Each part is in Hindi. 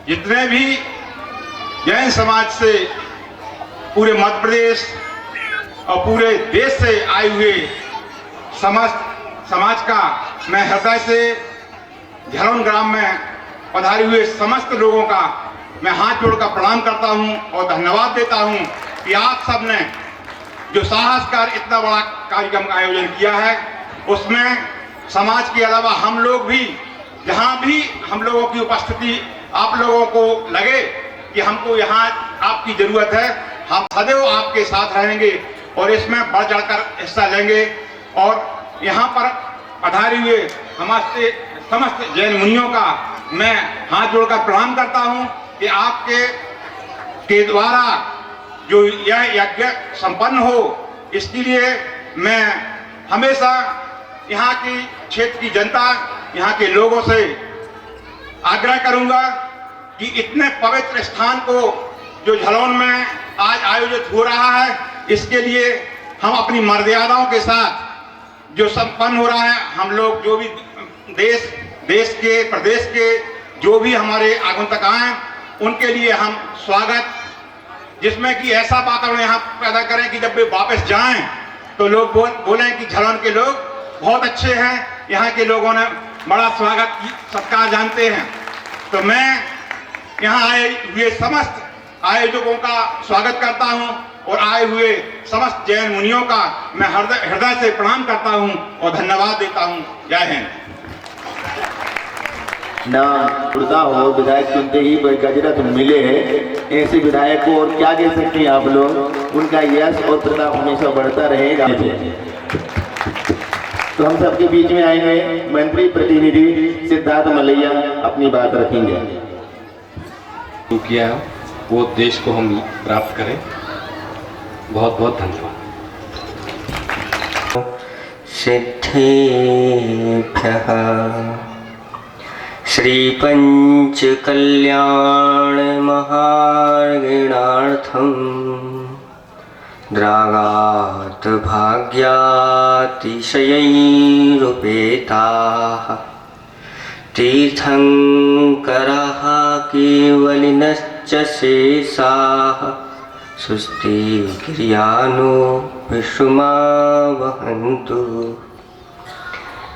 जितने भी जैन समाज से पूरे मध्य प्रदेश और पूरे देश से आए हुए समस्त समाज का मैं हृदय से झलोन ग्राम में पधारे हुए समस्त लोगों का मैं हाथ जोड़कर प्रणाम करता हूं और धन्यवाद देता हूं कि आप सब ने जो साहसकार इतना बड़ा कार्यक्रम का आयोजन किया है, उसमें समाज के अलावा हम लोग भी, जहां भी हम लोगों की उपस्थिति आप लोगों को लगे कि हमको यहाँ आपकी जरूरत है, हम सदैव आपके साथ रहेंगे और इसमें बढ़ चढ़कर हिस्सा लेंगे। और यहाँ पर पधारे हुए हमारे समस्त जैन मुनियों का मैं हाथ जोड़कर प्रणाम करता हूँ कि आपके द्वारा जो यह यज्ञ संपन्न हो, इसके लिए मैं हमेशा यहाँ की क्षेत्र की जनता, यहाँ के लोगों से आग्रह करूंगा कि इतने पवित्र स्थान को जो झलोन में आज आयोजित हो रहा है, इसके लिए हम अपनी मर्यादाओं के साथ जो संपन्न हो रहा है, हम लोग जो भी देश के प्रदेश के जो भी हमारे आगंतुक आए, उनके लिए हम स्वागत, जिसमें कि ऐसा वातावरण यहाँ पैदा करें कि जब वे वापस जाएं तो लोग बोलें कि झलोन के लोग बहुत अच्छे हैं, यहाँ के लोगों ने बड़ा स्वागत सत्कार जानते हैं। तो मैं यहाँ आए हुए समस्त आयोजकों का स्वागत करता हूँ और आए हुए समस्त जैन मुनियों का मैं हृदय से प्रणाम करता हूँ और धन्यवाद देता हूँ। जय हिंद। ना पुरता हो विधायक सुनते ही गजरत मिले हैं, ऐसे विधायक को और क्या कह सकते हैं आप लोग, उनका यश और प्रताप हमेशा बढ़ता रहेगा। तो हम सबके बीच में आएंगे मंत्री प्रतिनिधि सिद्धार्थ मलैया अपनी बात रखेंगे। किया वो देश को हम प्राप्त करें। बहुत बहुत धन्यवाद। सिद्धेभ्यः श्री पंच कल्याण महार्गिणार्थम द्रागात् भाग्यातिशयैरुपेताः तीर्थंकराः केवलिनश्च शेषाः सुस्थिक्रियानो विषुमा वहन्तु।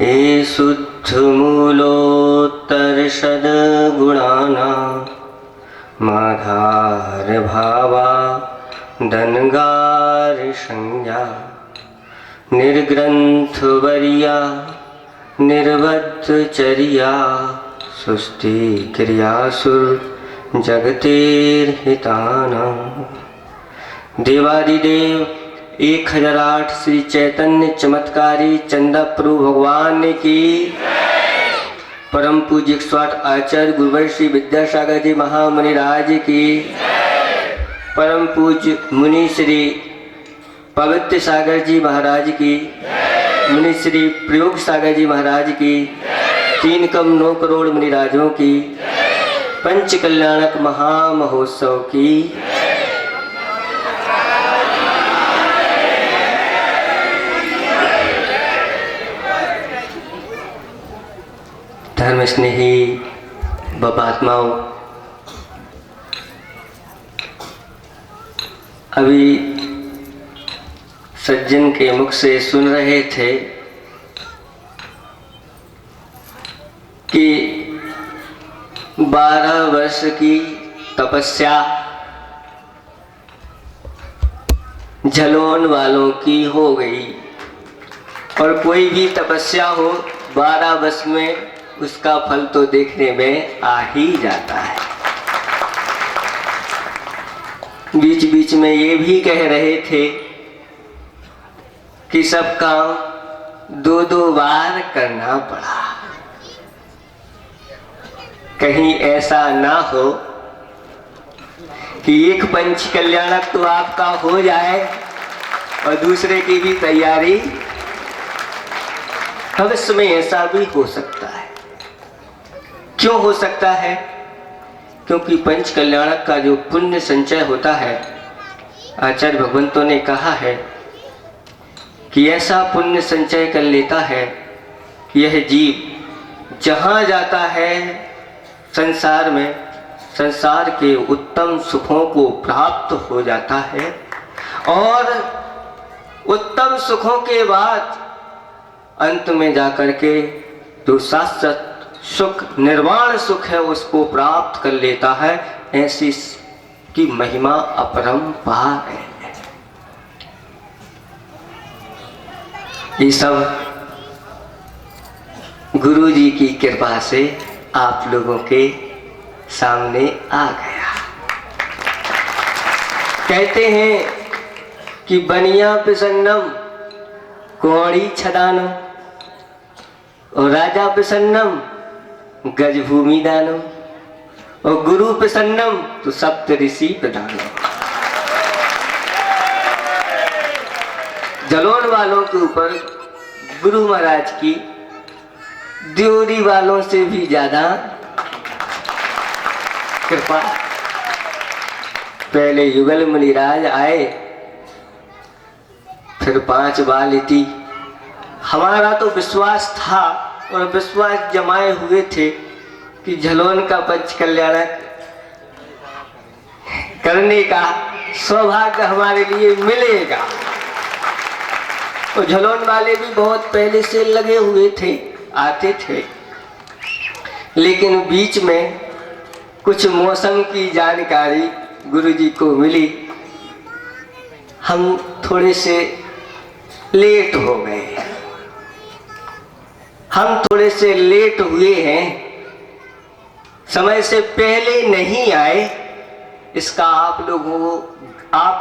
ये शुद्धमूलोत्तरषद्गुणानां माधारभावा दनगारसंज्ञा निर्ग्रन्थवर्या निर्बद्धचर्या सुस्थिक्रियासु जगतेर्हितानां। देवादिदेव 1008 श्री चैतन्य चमत्कारी चंदा प्रभु भगवान की, परम पूज्य 108 आचार्य गुरुवर श्री विद्यासागर जी महामुनि राज की, परम पूज्य मुनि श्री पवित्र सागर जी महाराज की, मुनि श्री प्रयोग सागर जी महाराज की, 3 कम 9 करोड़ मुनि राजों की, पंच कल्याणक महामहोत्सव की। धर्म स्नेही बापात्माओं, अभी सज्जन के मुख से सुन रहे थे कि 12 वर्ष की तपस्या झलोन वालों की हो गई, और कोई भी तपस्या हो 12 वर्ष में उसका फल तो देखने में आ ही जाता है। बीच बीच में ये भी कह रहे थे कि सब काम 2-2 बार करना पड़ा। कहीं ऐसा ना हो कि एक पंच कल्याणक तो आपका हो जाए और दूसरे की भी तैयारी। भविष्य में ऐसा भी हो सकता है। क्यों हो सकता है? क्योंकि पंच कल्याणक का जो पुण्य संचय होता है, आचार्य भगवंतों ने कहा है कि ऐसा पुण्य संचय कर लेता है कि यह जीव जहाँ जाता है संसार में संसार के उत्तम सुखों को प्राप्त हो जाता है और उत्तम सुखों के बाद अंत में जाकर के जो शाश्वत सुख निर्वाण सुख है उसको प्राप्त कर लेता है। ऐसी की महिमा अपरंपार है। ये सब गुरु जी की कृपा से आप लोगों के सामने आ गया। कहते हैं कि बनिया प्रसन्नम कौड़ी छदानम और राजा प्रसन्नम गजभूमि दानम और गुरु प्रसन्नम तो सप्त ऋषि प्रदानम। जलोन वालों के ऊपर गुरु महाराज की द्योरी वालों से भी ज्यादा कृपा। पहले युगल मुनिराज आए, फिर 5 बाल इति। हमारा तो विश्वास था और विश्वास जमाए हुए थे कि झलोन का पंच कल्याण करने का सौभाग्य हमारे लिए मिलेगा। और झलोन वाले भी बहुत पहले से लगे हुए थे, आते थे, लेकिन बीच में कुछ मौसम की जानकारी गुरुजी को मिली। हम थोड़े से लेट हो गए, हम थोड़े से लेट हुए हैं, समय से पहले नहीं आए, इसका आप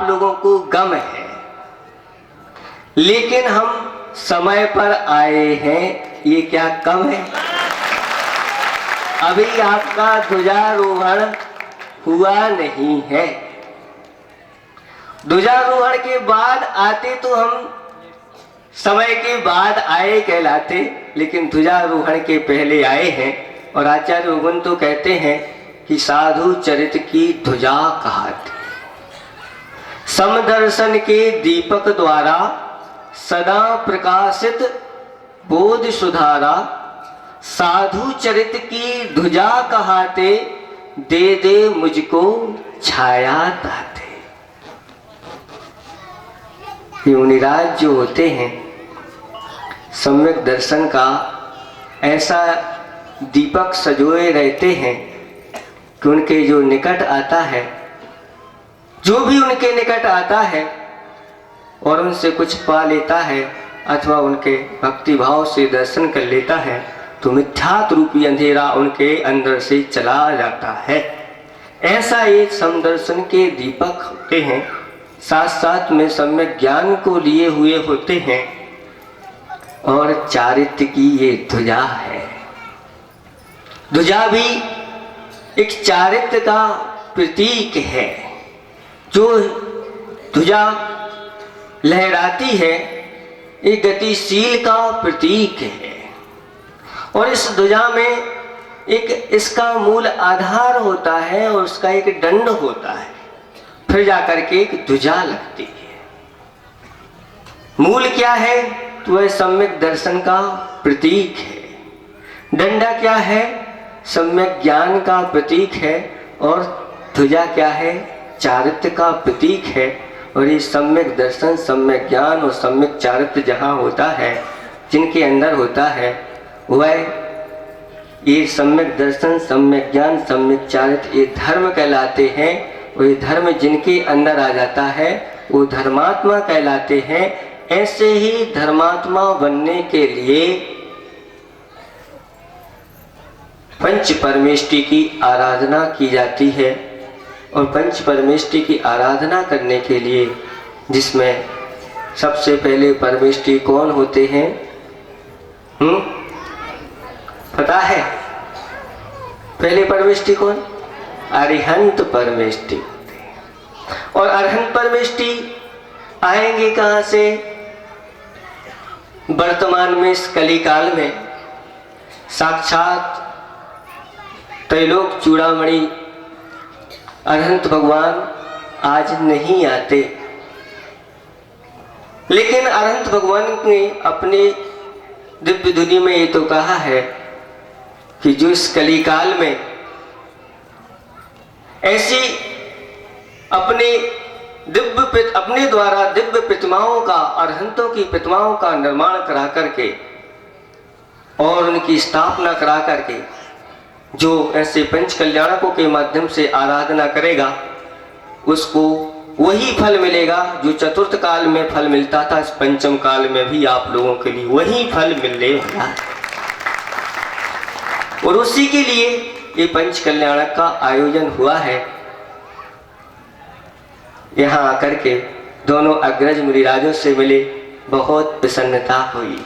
लोगों को गम है। लेकिन हम समय पर आए हैं, ये क्या कम है? अभी आपका ध्वजारोहण हुआ नहीं है। ध्वजारोहण के बाद आते तो हम समय के बाद आए कहलाते, लेकिन ध्वजारोहण के पहले आए हैं। और आचार्य भगवान तो कहते हैं कि साधु चरित की ध्वजा कहाती, समदर्शन के दीपक द्वारा सदा प्रकाशित बोध सुधारा, साधु चरित की ध्वजा कहाते, दे दे मुझको छाया दाते। ये मुनिराज जो होते हैं सम्यक दर्शन का ऐसा दीपक सजोए रहते हैं कि उनके जो निकट आता है, जो भी उनके निकट आता है और उनसे कुछ पा लेता है अथवा उनके भक्ति भाव से दर्शन कर लेता है तो मिथ्यात रूपी अंधेरा उनके अंदर से चला जाता है। ऐसा एक समदर्शन के दीपक होते हैं, साथ साथ में सम्यक ज्ञान को लिए हुए होते हैं और चारित्र की ये ध्वजा है। ध्वजा भी एक चारित्र का प्रतीक है। जो ध्वजा लहराती है एक गतिशील का प्रतीक है और इस ध्वजा में एक इसका मूल आधार होता है और उसका एक दंड होता है, फिर जाकर के एक ध्वजा लगती है। मूल क्या है? तो वह सम्यक दर्शन का प्रतीक है। डंडा क्या है? सम्यक ज्ञान का प्रतीक है। और ध्वजा क्या है? चारित्र का प्रतीक है। और ये सम्यक दर्शन, सम्यक ज्ञान और सम्यक चारित्र जहाँ होता है, जिनके अंदर होता है, वह ये सम्यक दर्शन, सम्यक ज्ञान, सम्यक चारित्र ये धर्म कहलाते हैं। और ये धर्म जिनके अंदर आ जाता है वो धर्मात्मा कहलाते हैं। ऐसे ही धर्मात्मा बनने के लिए पंच परमेष्टि की आराधना की जाती है। और पंच परमेष्टि की आराधना करने के लिए जिसमें सबसे पहले परमेष्टि कौन होते हैं? पता है? पहले परमेष्टि कौन? अरिहंत परमेष्टि। और अरिहंत परमेष्टि आएंगे कहाँ से? वर्तमान में इस कलिकाल में साक्षात त्रैलोक चूड़ामणि अरिहंत भगवान आज नहीं आते, लेकिन अरिहंत भगवान ने अपने दिव्य धुनी में ये तो कहा है कि जो इस कलिकाल में ऐसी अपने द्वारा दिव्य प्रतिमाओं का, अरहंतों की प्रतिमाओं का निर्माण करा करके और उनकी स्थापना करा करके जो ऐसे पंच कल्याणकों के माध्यम से आराधना करेगा उसको वही फल मिलेगा जो चतुर्थ काल में फल मिलता था। इस पंचम काल में भी आप लोगों के लिए वही फल मिलने वाला और उसी के लिए ये पंच कल्याणक का आयोजन हुआ है। यहाँ आकर के दोनों अग्रज मुनिराजों से मिले, बहुत प्रसन्नता हुई।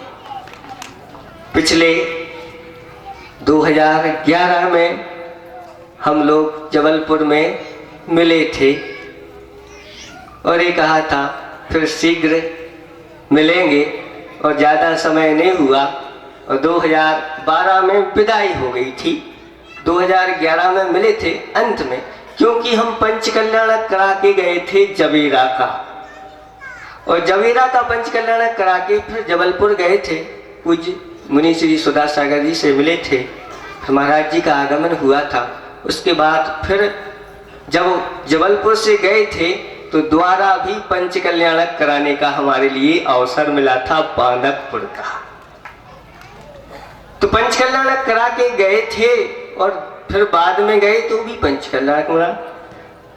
पिछले 2011 में हम लोग जबलपुर में मिले थे और ये कहा था फिर शीघ्र मिलेंगे और ज़्यादा समय नहीं हुआ और 2012 में विदाई हो गई थी। 2011 में मिले थे अंत में, क्योंकि हम पंच कल्याणक करा के गए थे जबीरा का, और जबीरा का पंच कल्याणक करा के फिर जबलपुर गए थे। पूज्य मुनि श्री सुधा सागर जी से मिले थे, महाराज जी का आगमन हुआ था। उसके बाद फिर जब जबलपुर से गए थे तो द्वारा भी पंच कल्याणक कराने का हमारे लिए अवसर मिला था बांदकपुर का। तो पंच कल्याणक करा के गए थे और फिर बाद में गए तो भी पंच कल्याणक मिला।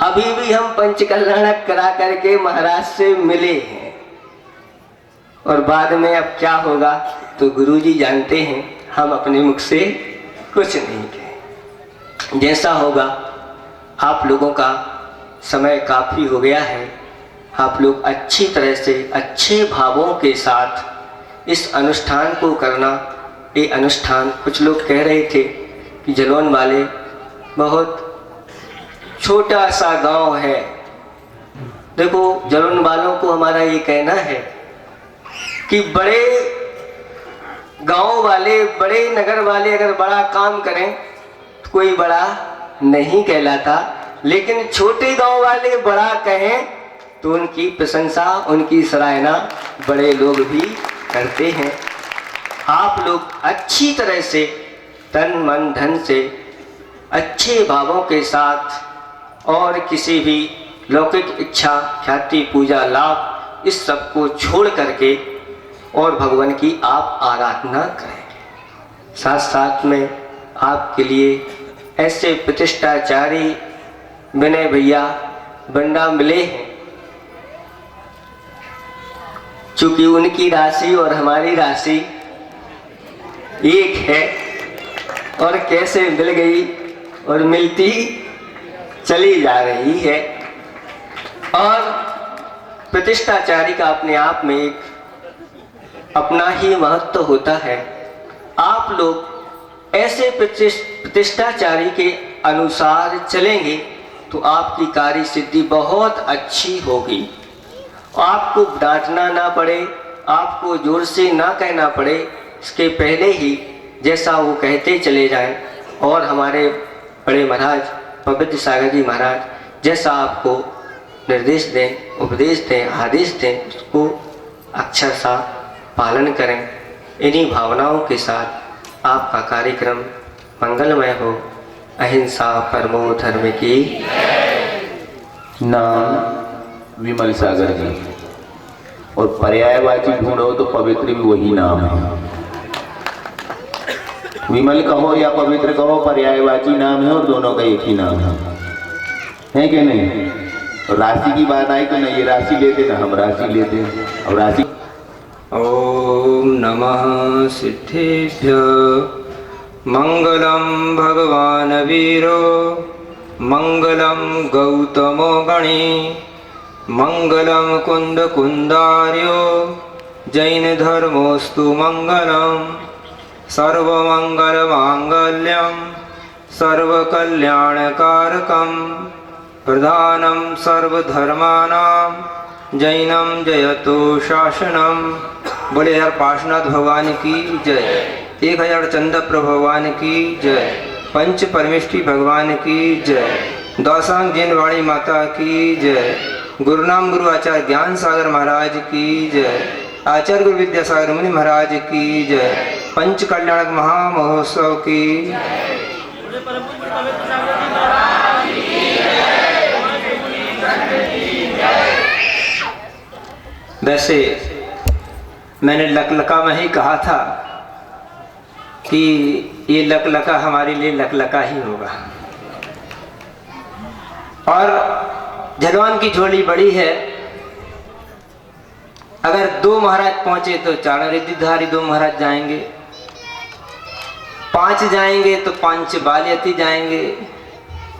अभी भी हम पंच कल्याणक करा करके महाराज से मिले हैं और बाद में अब क्या होगा तो गुरुजी जानते हैं, हम अपने मुख से कुछ नहीं कहें। जैसा होगा, आप लोगों का समय काफ़ी हो गया है। आप लोग अच्छी तरह से अच्छे भावों के साथ इस अनुष्ठान को करना। ये अनुष्ठान, कुछ लोग कह रहे थे कि जलौन वाले बहुत छोटा सा गांव है। देखो, जलौन वालों को हमारा ये कहना है कि बड़े गांव वाले, बड़े नगर वाले अगर बड़ा काम करें तो कोई बड़ा नहीं कहलाता, लेकिन छोटे गांव वाले बड़ा कहें तो उनकी प्रशंसा, उनकी सराहना बड़े लोग भी करते हैं। आप लोग अच्छी तरह से तन मन धन से अच्छे भावों के साथ और किसी भी लौकिक इच्छा, ख्याति, पूजा, लाभ, इस सब को छोड़ करके और भगवान की आप आराधना करें। साथ साथ में आपके लिए ऐसे प्रतिष्ठाचारी विनय भैया बंडा मिले हैं। चूंकि उनकी राशि और हमारी राशि एक है और कैसे मिल गई और मिलती चली जा रही है। और प्रतिष्ठाचारी का अपने आप में एक अपना ही महत्व होता है। आप लोग ऐसे प्रतिष्ठाचारी के अनुसार चलेंगे तो आपकी कार्य सिद्धि बहुत अच्छी होगी। आपको डांटना ना पड़े, आपको जोर से ना कहना पड़े, इसके पहले ही जैसा वो कहते चले जाएं। और हमारे बड़े महाराज पवित्र सागर जी महाराज जैसा आपको निर्देश दें, उपदेश दें, आदेश दें, उसको अक्षर सा पालन करें। इन्हीं भावनाओं के साथ आपका कार्यक्रम मंगलमय हो। अहिंसा परमो धर्म की। नाम विमल सागर जी, और पर्यायवाची ढूंढो तो पवित्र भी वही नाम है। विमल कहो या पवित्र कहो, पर्यायवाची नाम है और दोनों का एक ही नाम है कि नहीं? तो राशि की बात आई तो न ये राशि लेते ना हम राशि लेते। और राशि ओम नमः सिद्धेभ्य। मंगलम भगवान वीरो, मंगलम गौतमो गणी, मंगलम कुंद कुंदार्यो, जैन धर्मोस्तु मंगलम। सर्वमंगल मांगल्यम सर्वकल्याणकारकम, प्रधानम सर्वधर्मानां जैनम जयतो शासनम। बोले यार पार्श्वनाथ भगवान की जय, 1000 चंद्रप्रभु भगवान की जय, पंच परमेष्ठी भगवान की जय, दौसांग जिनवाणी माता की जय, गुरुनाम गुरु आचार्य ज्ञान सागर महाराज की जय, आचार्य गुरु विद्यासागर मुनि महाराज की जय, पंच कल्याणक महामहोत्सव की। वैसे मैंने लकलका में ही कहा था कि ये लकलका हमारे लिए लकलका ही होगा। और झलवान की झोली बड़ी है, अगर 2 महाराज पहुंचे तो 4 रिद्धिधारी 2 महाराज जाएंगे, 5 जाएंगे तो 5 बालियती जाएंगे,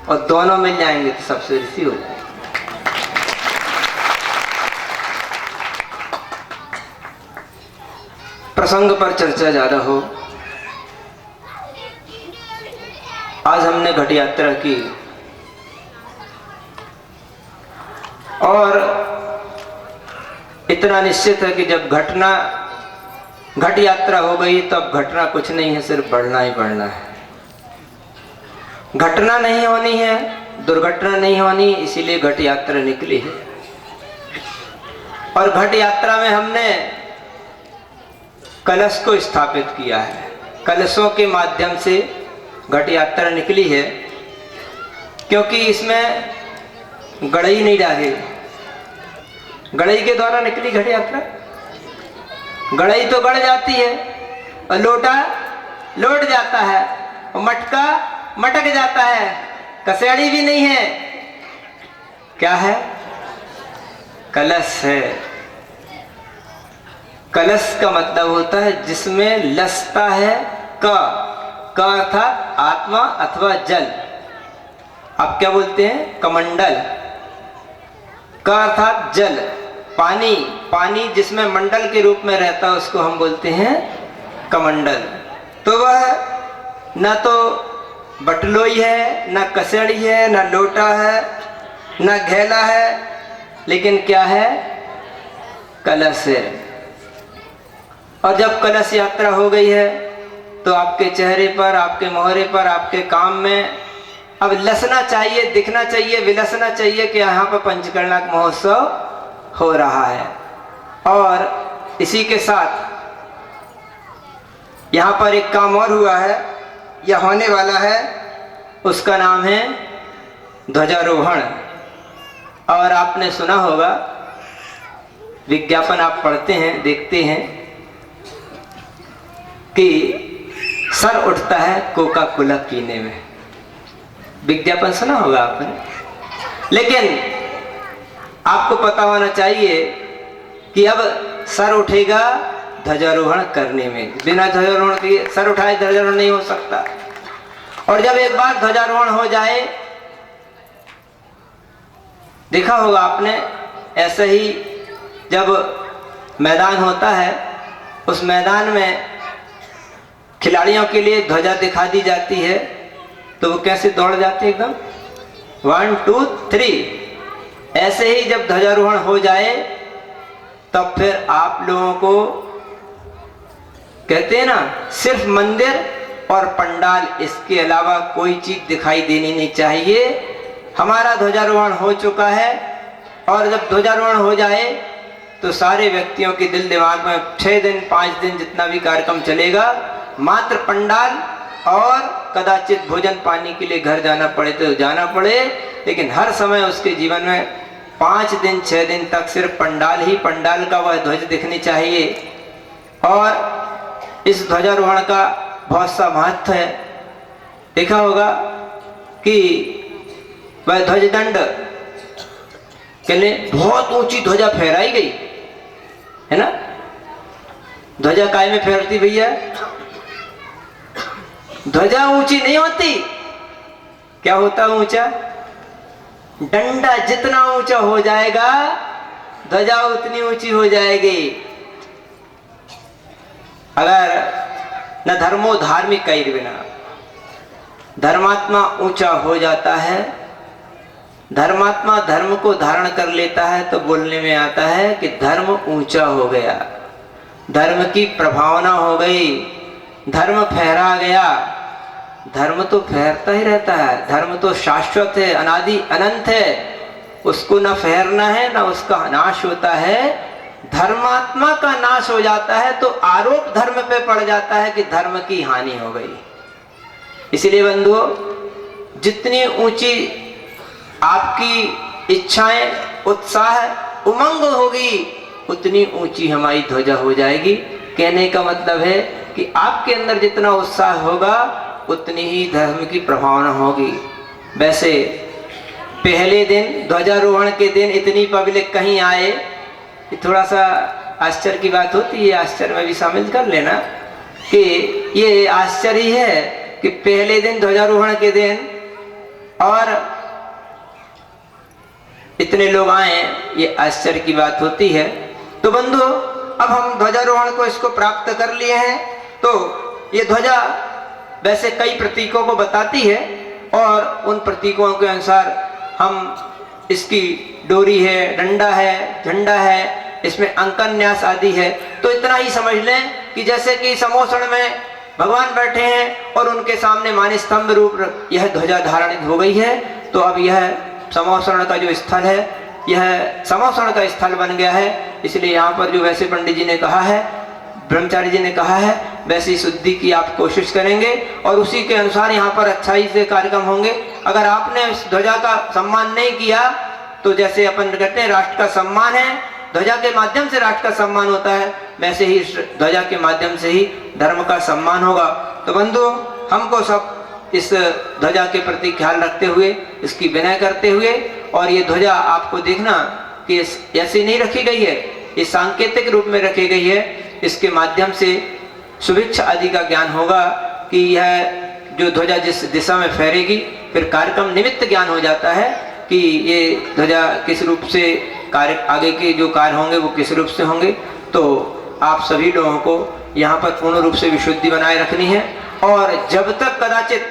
और दोनों मिल जाएंगे तो सबसे ऋषि हो जाएंगे। प्रसंग पर चर्चा ज्यादा हो। आज हमने घट यात्रा की और इतना निश्चित है कि जब घट यात्रा हो गई तो अब घटना कुछ नहीं है, सिर्फ बढ़ना ही बढ़ना है। घटना नहीं होनी है, दुर्घटना नहीं होनी, इसीलिए घट यात्रा निकली है। और घट यात्रा में हमने कलश को स्थापित किया है। कलशों के माध्यम से घट यात्रा निकली है, क्योंकि इसमें गड़ई नहीं डाली। गड़ई के द्वारा निकली घट यात्रा। गड़ई तो गड़ जाती है और लोटा लौट जाता है और मटका मटक जाता है, कसेड़ी भी नहीं है। क्या है? कलश है। कलश का मतलब होता है जिसमें लसता है का अर्थात आत्मा अथवा जल। आप क्या बोलते हैं? कमंडल। का अर्थात जल, पानी। पानी जिसमें मंडल के रूप में रहता है उसको हम बोलते हैं कमंडल। तो वह न तो बटलोई है, न कसेड़ी है, न लोटा है, न घेला है, लेकिन क्या है? कलश है। और जब कलश यात्रा हो गई है तो आपके चेहरे पर, आपके मोहरे पर, आपके काम में अब लसना चाहिए, दिखना चाहिए, विलसना चाहिए कि यहाँ पर पंचकर्णक महोत्सव हो रहा है। और इसी के साथ यहाँ पर एक काम और हुआ है या होने वाला है, उसका नाम है ध्वजारोहण। और आपने सुना होगा, विज्ञापन आप पढ़ते हैं, देखते हैं कि सर उठता है कोका कोला पीने में। विज्ञापन सुना होगा आपने। लेकिन आपको पता होना चाहिए कि अब सर उठेगा ध्वजारोहण करने में। बिना ध्वजारोहण के सर उठाए ध्वजारोहण नहीं हो सकता। और जब एक बार ध्वजारोहण हो जाए, देखा होगा आपने, ऐसे ही जब मैदान होता है, उस मैदान में खिलाड़ियों के लिए ध्वजा दिखा दी जाती है तो वो कैसे दौड़ जाते हैं एकदम 1 2 3। ऐसे ही जब ध्वजारोहण हो जाए तब फिर आप लोगों को कहते हैं ना, सिर्फ मंदिर और पंडाल, इसके अलावा कोई चीज दिखाई देनी नहीं चाहिए। हमारा ध्वजारोहण हो चुका है और जब ध्वजारोहण हो जाए तो सारे व्यक्तियों के दिल दिमाग में 6 दिन 5 दिन जितना भी कार्यक्रम चलेगा, मात्र पंडाल, और कदाचित भोजन पानी के लिए घर जाना पड़े तो जाना पड़े, लेकिन हर समय उसके जीवन में 5 दिन 6 दिन तक सिर्फ पंडाल ही पंडाल का वह ध्वज दिखनी चाहिए। और इस ध्वजारोहण का बहुत सा महत्व है। देखा होगा कि वह ध्वजदंड के लिए बहुत ऊंची ध्वजा फहराई गई है ना। ध्वजा काय में फहरती भैया? ध्वजा ऊंची नहीं होती। क्या होता ऊंचा? डंडा जितना ऊंचा हो जाएगा ध्वजा उतनी ऊंची हो जाएगी। अगर न धर्मो धार्मिक कैर बिना, धर्मात्मा ऊंचा हो जाता है, धर्मात्मा धर्म को धारण कर लेता है तो बोलने में आता है कि धर्म ऊंचा हो गया, धर्म की प्रभावना हो गई, धर्म फहरा गया। धर्म तो फहरता ही रहता है, धर्म तो शाश्वत है, अनादि अनंत है, उसको न फहरना है न उसका नाश होता है। धर्मात्मा का नाश हो जाता है तो आरोप धर्म पे पड़ जाता है कि धर्म की हानि हो गई। इसलिए बंधुओं, जितनी ऊंची आपकी इच्छाएं, उत्साह, उमंग होगी, उतनी ऊंची हमारी ध्वजा हो जाएगी। कहने का मतलब है कि आपके अंदर जितना उत्साह होगा उतनी ही धर्म की प्रभावना होगी। वैसे पहले दिन ध्वजारोहण के दिन इतनी पब्लिक कहीं आए, थोड़ा सा आश्चर्य की बात होती है, आश्चर्य में भी शामिल कर लेना कि ये आश्चर्य है कि पहले दिन ध्वजारोहण के दिन और इतने लोग आए, ये आश्चर्य की बात होती है। तो बंधु, अब हम ध्वजारोहण को इसको प्राप्त कर लिए हैं। तो ये ध्वजा वैसे कई प्रतीकों को बताती है और उन प्रतीकों के अनुसार हम इसकी डोरी है, डंडा है, झंडा है, इसमें अंकन न्यास आदि है। तो इतना ही समझ लें कि जैसे कि समोसण में भगवान बैठे हैं और उनके सामने माने स्तंभ रूप यह ध्वजा धारण हो गई है। तो अब यह समोसण का जो स्थल है, यह समोसण का स्थल बन गया है। इसलिए यहाँ पर जो वैसे पंडित जी ने कहा है, ब्रह्मचारी जी ने कहा है, वैसी शुद्धि की आप कोशिश करेंगे और उसी के अनुसार यहाँ पर अच्छाई से कार्यक्रम होंगे। अगर आपने इस ध्वजा का सम्मान नहीं किया तो जैसे अपन कहते हैं राष्ट्र का सम्मान है, ध्वजा के माध्यम से राष्ट्र का सम्मान होता है, वैसे ही ध्वजा के माध्यम से ही धर्म का सम्मान होगा। तो बंधु, हमको सब इस ध्वजा के प्रति ख्याल रखते हुए, इसकी विनय करते हुए, और ये ध्वजा आपको देखना कि ऐसी नहीं रखी गई है, ये सांकेतिक रूप में रखी गई है। इसके माध्यम से शुभेच्छा आदि का ज्ञान होगा कि यह जो ध्वजा जिस दिशा में फहरेगी, फिर कार्यक्रम निमित्त ज्ञान हो जाता है कि ये ध्वजा किस रूप से कार्य, आगे के जो कार्य होंगे वो किस रूप से होंगे। तो आप सभी लोगों को यहाँ पर पूर्ण रूप से विशुद्धि बनाए रखनी है। और जब तक कदाचित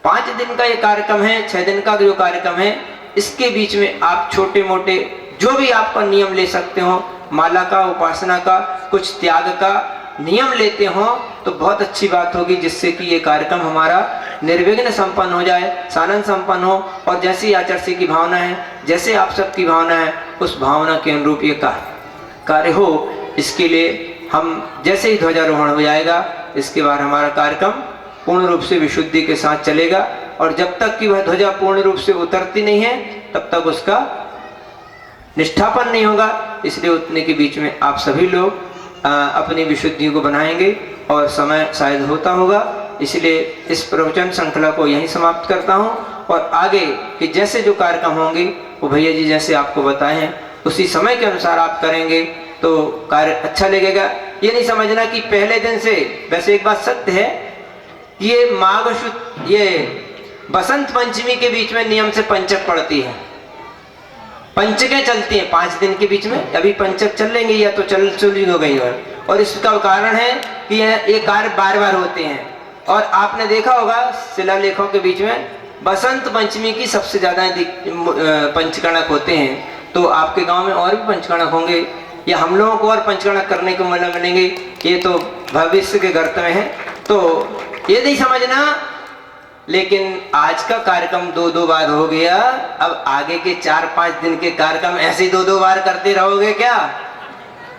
5 दिन का ये कार्यक्रम है, 6 दिन का जो कार्यक्रम है, इसके बीच में आप छोटे मोटे जो भी आपका नियम ले सकते हो, माला का, उपासना का, कुछ त्याग का नियम लेते हो तो बहुत अच्छी बात होगी, जिससे कि ये कार्यक्रम हमारा निर्विघ्न संपन्न हो जाए, सानंद संपन्न हो। और जैसी आचर्य की भावना है, जैसे आप सबकी भावना है, उस भावना के अनुरूप ये कार्य हो। इसके लिए हम जैसे ही ध्वजारोहण हो जाएगा, इसके बाद हमारा कार्यक्रम पूर्ण रूप से विशुद्धि के साथ चलेगा। और जब तक कि वह ध्वजा पूर्ण रूप से उतरती नहीं है, तब तक उसका निष्ठापन नहीं होगा। इसलिए उतने के बीच में आप सभी लोग अपनी विशुद्धि को बनाएंगे और समय शायद होता होगा। इसलिए इस प्रवचन श्रृंखला को यहीं समाप्त करता हूं और आगे कि जैसे जो कार्यक्रम होंगे वो भैया जी जैसे आपको बताए हैं, उसी समय के अनुसार आप करेंगे तो कार्य अच्छा लगेगा। ये नहीं समझना कि पहले दिन से, वैसे एक बात सत्य है, ये माघ शुद्ध, ये बसंत पंचमी के बीच में नियम से पंचक पड़ती है, पंचकें चलती हैं 5 दिन के बीच में। अभी पंचक चल लेंगे या तो चली हो गई है। और इसका कारण है कि ये कार्य बार बार होते हैं। और आपने देखा होगा शिलालेखों के बीच में बसंत पंचमी की सबसे ज्यादा पंचकणक होते हैं। तो आपके गांव में और भी पंचकणक होंगे या हम लोगों को और पंचकणक करने को मौका मिलेंगे, ये तो भविष्य के गर्त में है। तो ये नहीं समझना, लेकिन आज का कार्यक्रम 2-2 बार हो गया, अब आगे के 4-5 दिन के कार्यक्रम ऐसे 2-2 बार करते रहोगे क्या?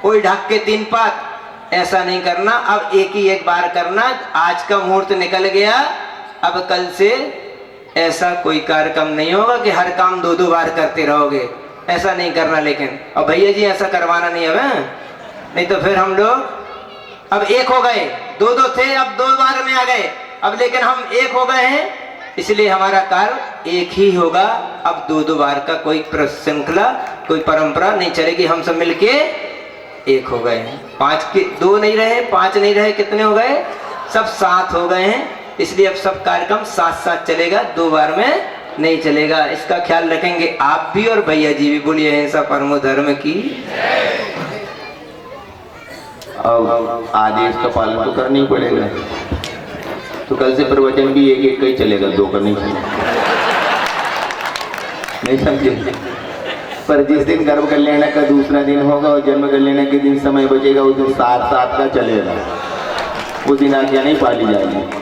कोई ढक के 3 पात ऐसा नहीं करना, अब एक ही एक बार करना। आज का मुहूर्त निकल गया, अब कल से ऐसा कोई कार्यक्रम नहीं होगा कि हर काम 2-2 बार करते रहोगे, ऐसा नहीं करना। लेकिन अब भैया जी ऐसा करवाना नहीं है, नहीं तो फिर हम लोग अब एक हो गए, 2-2 थे अब 2 बार में आ गए, अब लेकिन हम एक हो गए हैं, इसलिए हमारा कार्य एक ही होगा। अब 2-2 बार का कोई श्रृंखला, कोई परंपरा नहीं चलेगी। हम सब मिलके एक हो गए हैं, 5 के 2 नहीं रहे, 5 नहीं रहे, कितने हो गए? सब 7 हो गए हैं। इसलिए अब सब कार्यक्रम साथ चलेगा, 2 बार में नहीं चलेगा। इसका ख्याल रखेंगे आप भी और भैया जी भी। बोलिए ऐसा परमो धर्म की। अब आदेश का पालन तो करना ही पड़ेगा। तो कल से प्रवचन भी एक का ही चलेगा, 2 का नहीं समझे। पर जिस दिन गर्भ कल्याण का दूसरा दिन होगा और जन्म कल्याण के दिन समय बचेगा, उस दिन 7-7 का चलेगा, उस दिन आज्ञा नहीं पाली जाएगी।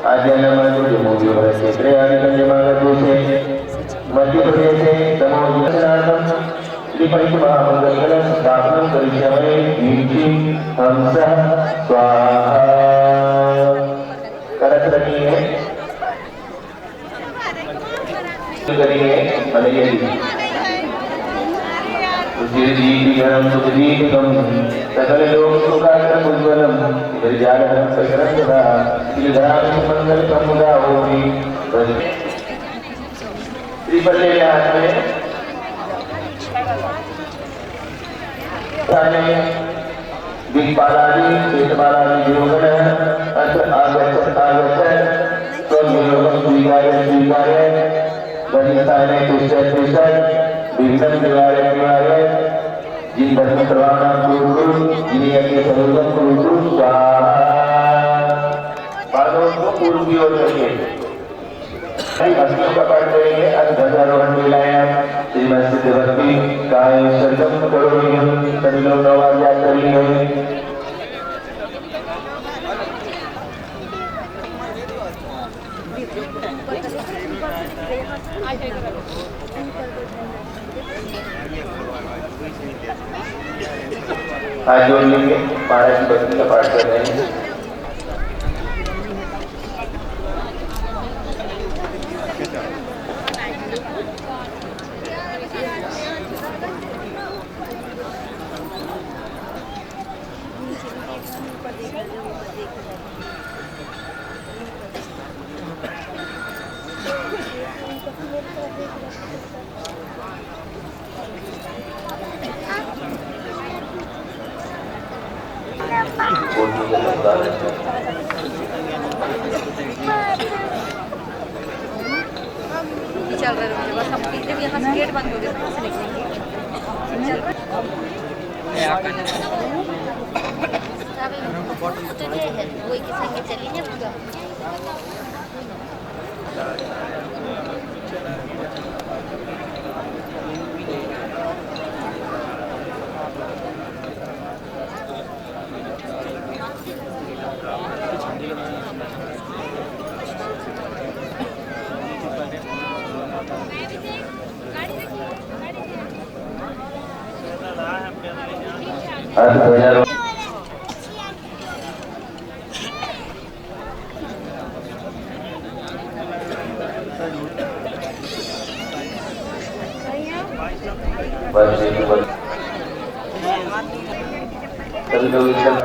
आज्ञानामातु जम्मूविहारस्य त्रयाधिकञ्जमागतोषे मध्यप्रदेशे तमोजनार्थं श्रीपञ्चमहामङ्गलं स्थापनं करिष्यामि इति हंसः स्वाहा करत रखिए करिए भले सुदीर्घं सुदीर्घं सकल लोक सुखाकरं उज्ज्वलं निर्जालं सकलं सदा श्रीधराम मंगल समुदा होगी श्रीपल्ले के हाथ में दिक्पालादि चेतबालादि योगन अथ आगच्छत् स्वयोगं स्वीकार्य स्वीकार्य वनिताने तुष्ट विघ्नं निवार्य निवार्य जिन धर्म सर्वाणां कुरु जिन्हें यज्ञ सर्वं कुरु स्वाहा पादों को पूर्व की ओर रखिए हस्तियों का पाठ करेंगे अथ ध्वजारोहण वेलायाम श्रीमद सिद्धवती काय सर्गम करोमि सभी लोग नवाज याद करेंगे आज जोड़ लेंगे महाराज भक्ति का पाठ कर रहे हैं चल रहा है बस हम पीछे भी यहाँ से गेट बंद हो गया कहाँ से निकलेंगे वही के संगे चली ना पूरा अथ ध्वजारोहण सभी लोग एकदम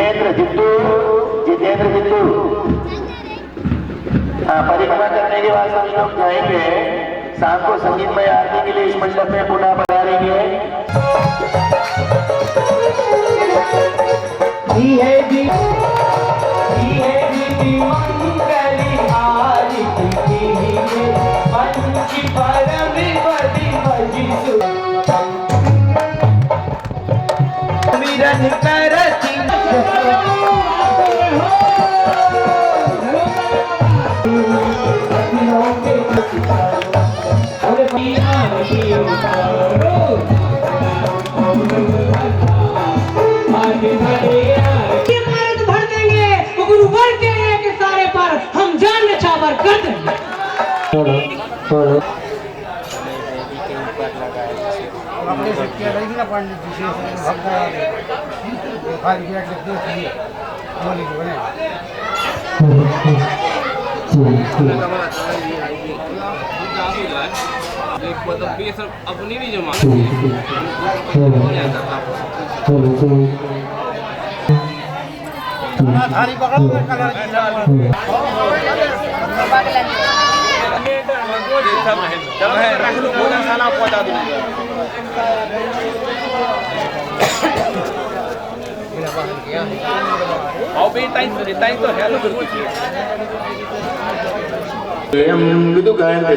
जितेंद्र जित्तू, जितेंद्र जित्तू। हाँ, परिक्रमा करने के बाद सभी लोग जाएंगे। शाम को संगीतमय आरती के लिए इस मंडप में पुनः पधारेंगे। मर्द भर देंगे गुरु भर के एक सारे पर हम जान नछावर कर देंगे। अपनी नहीं जमा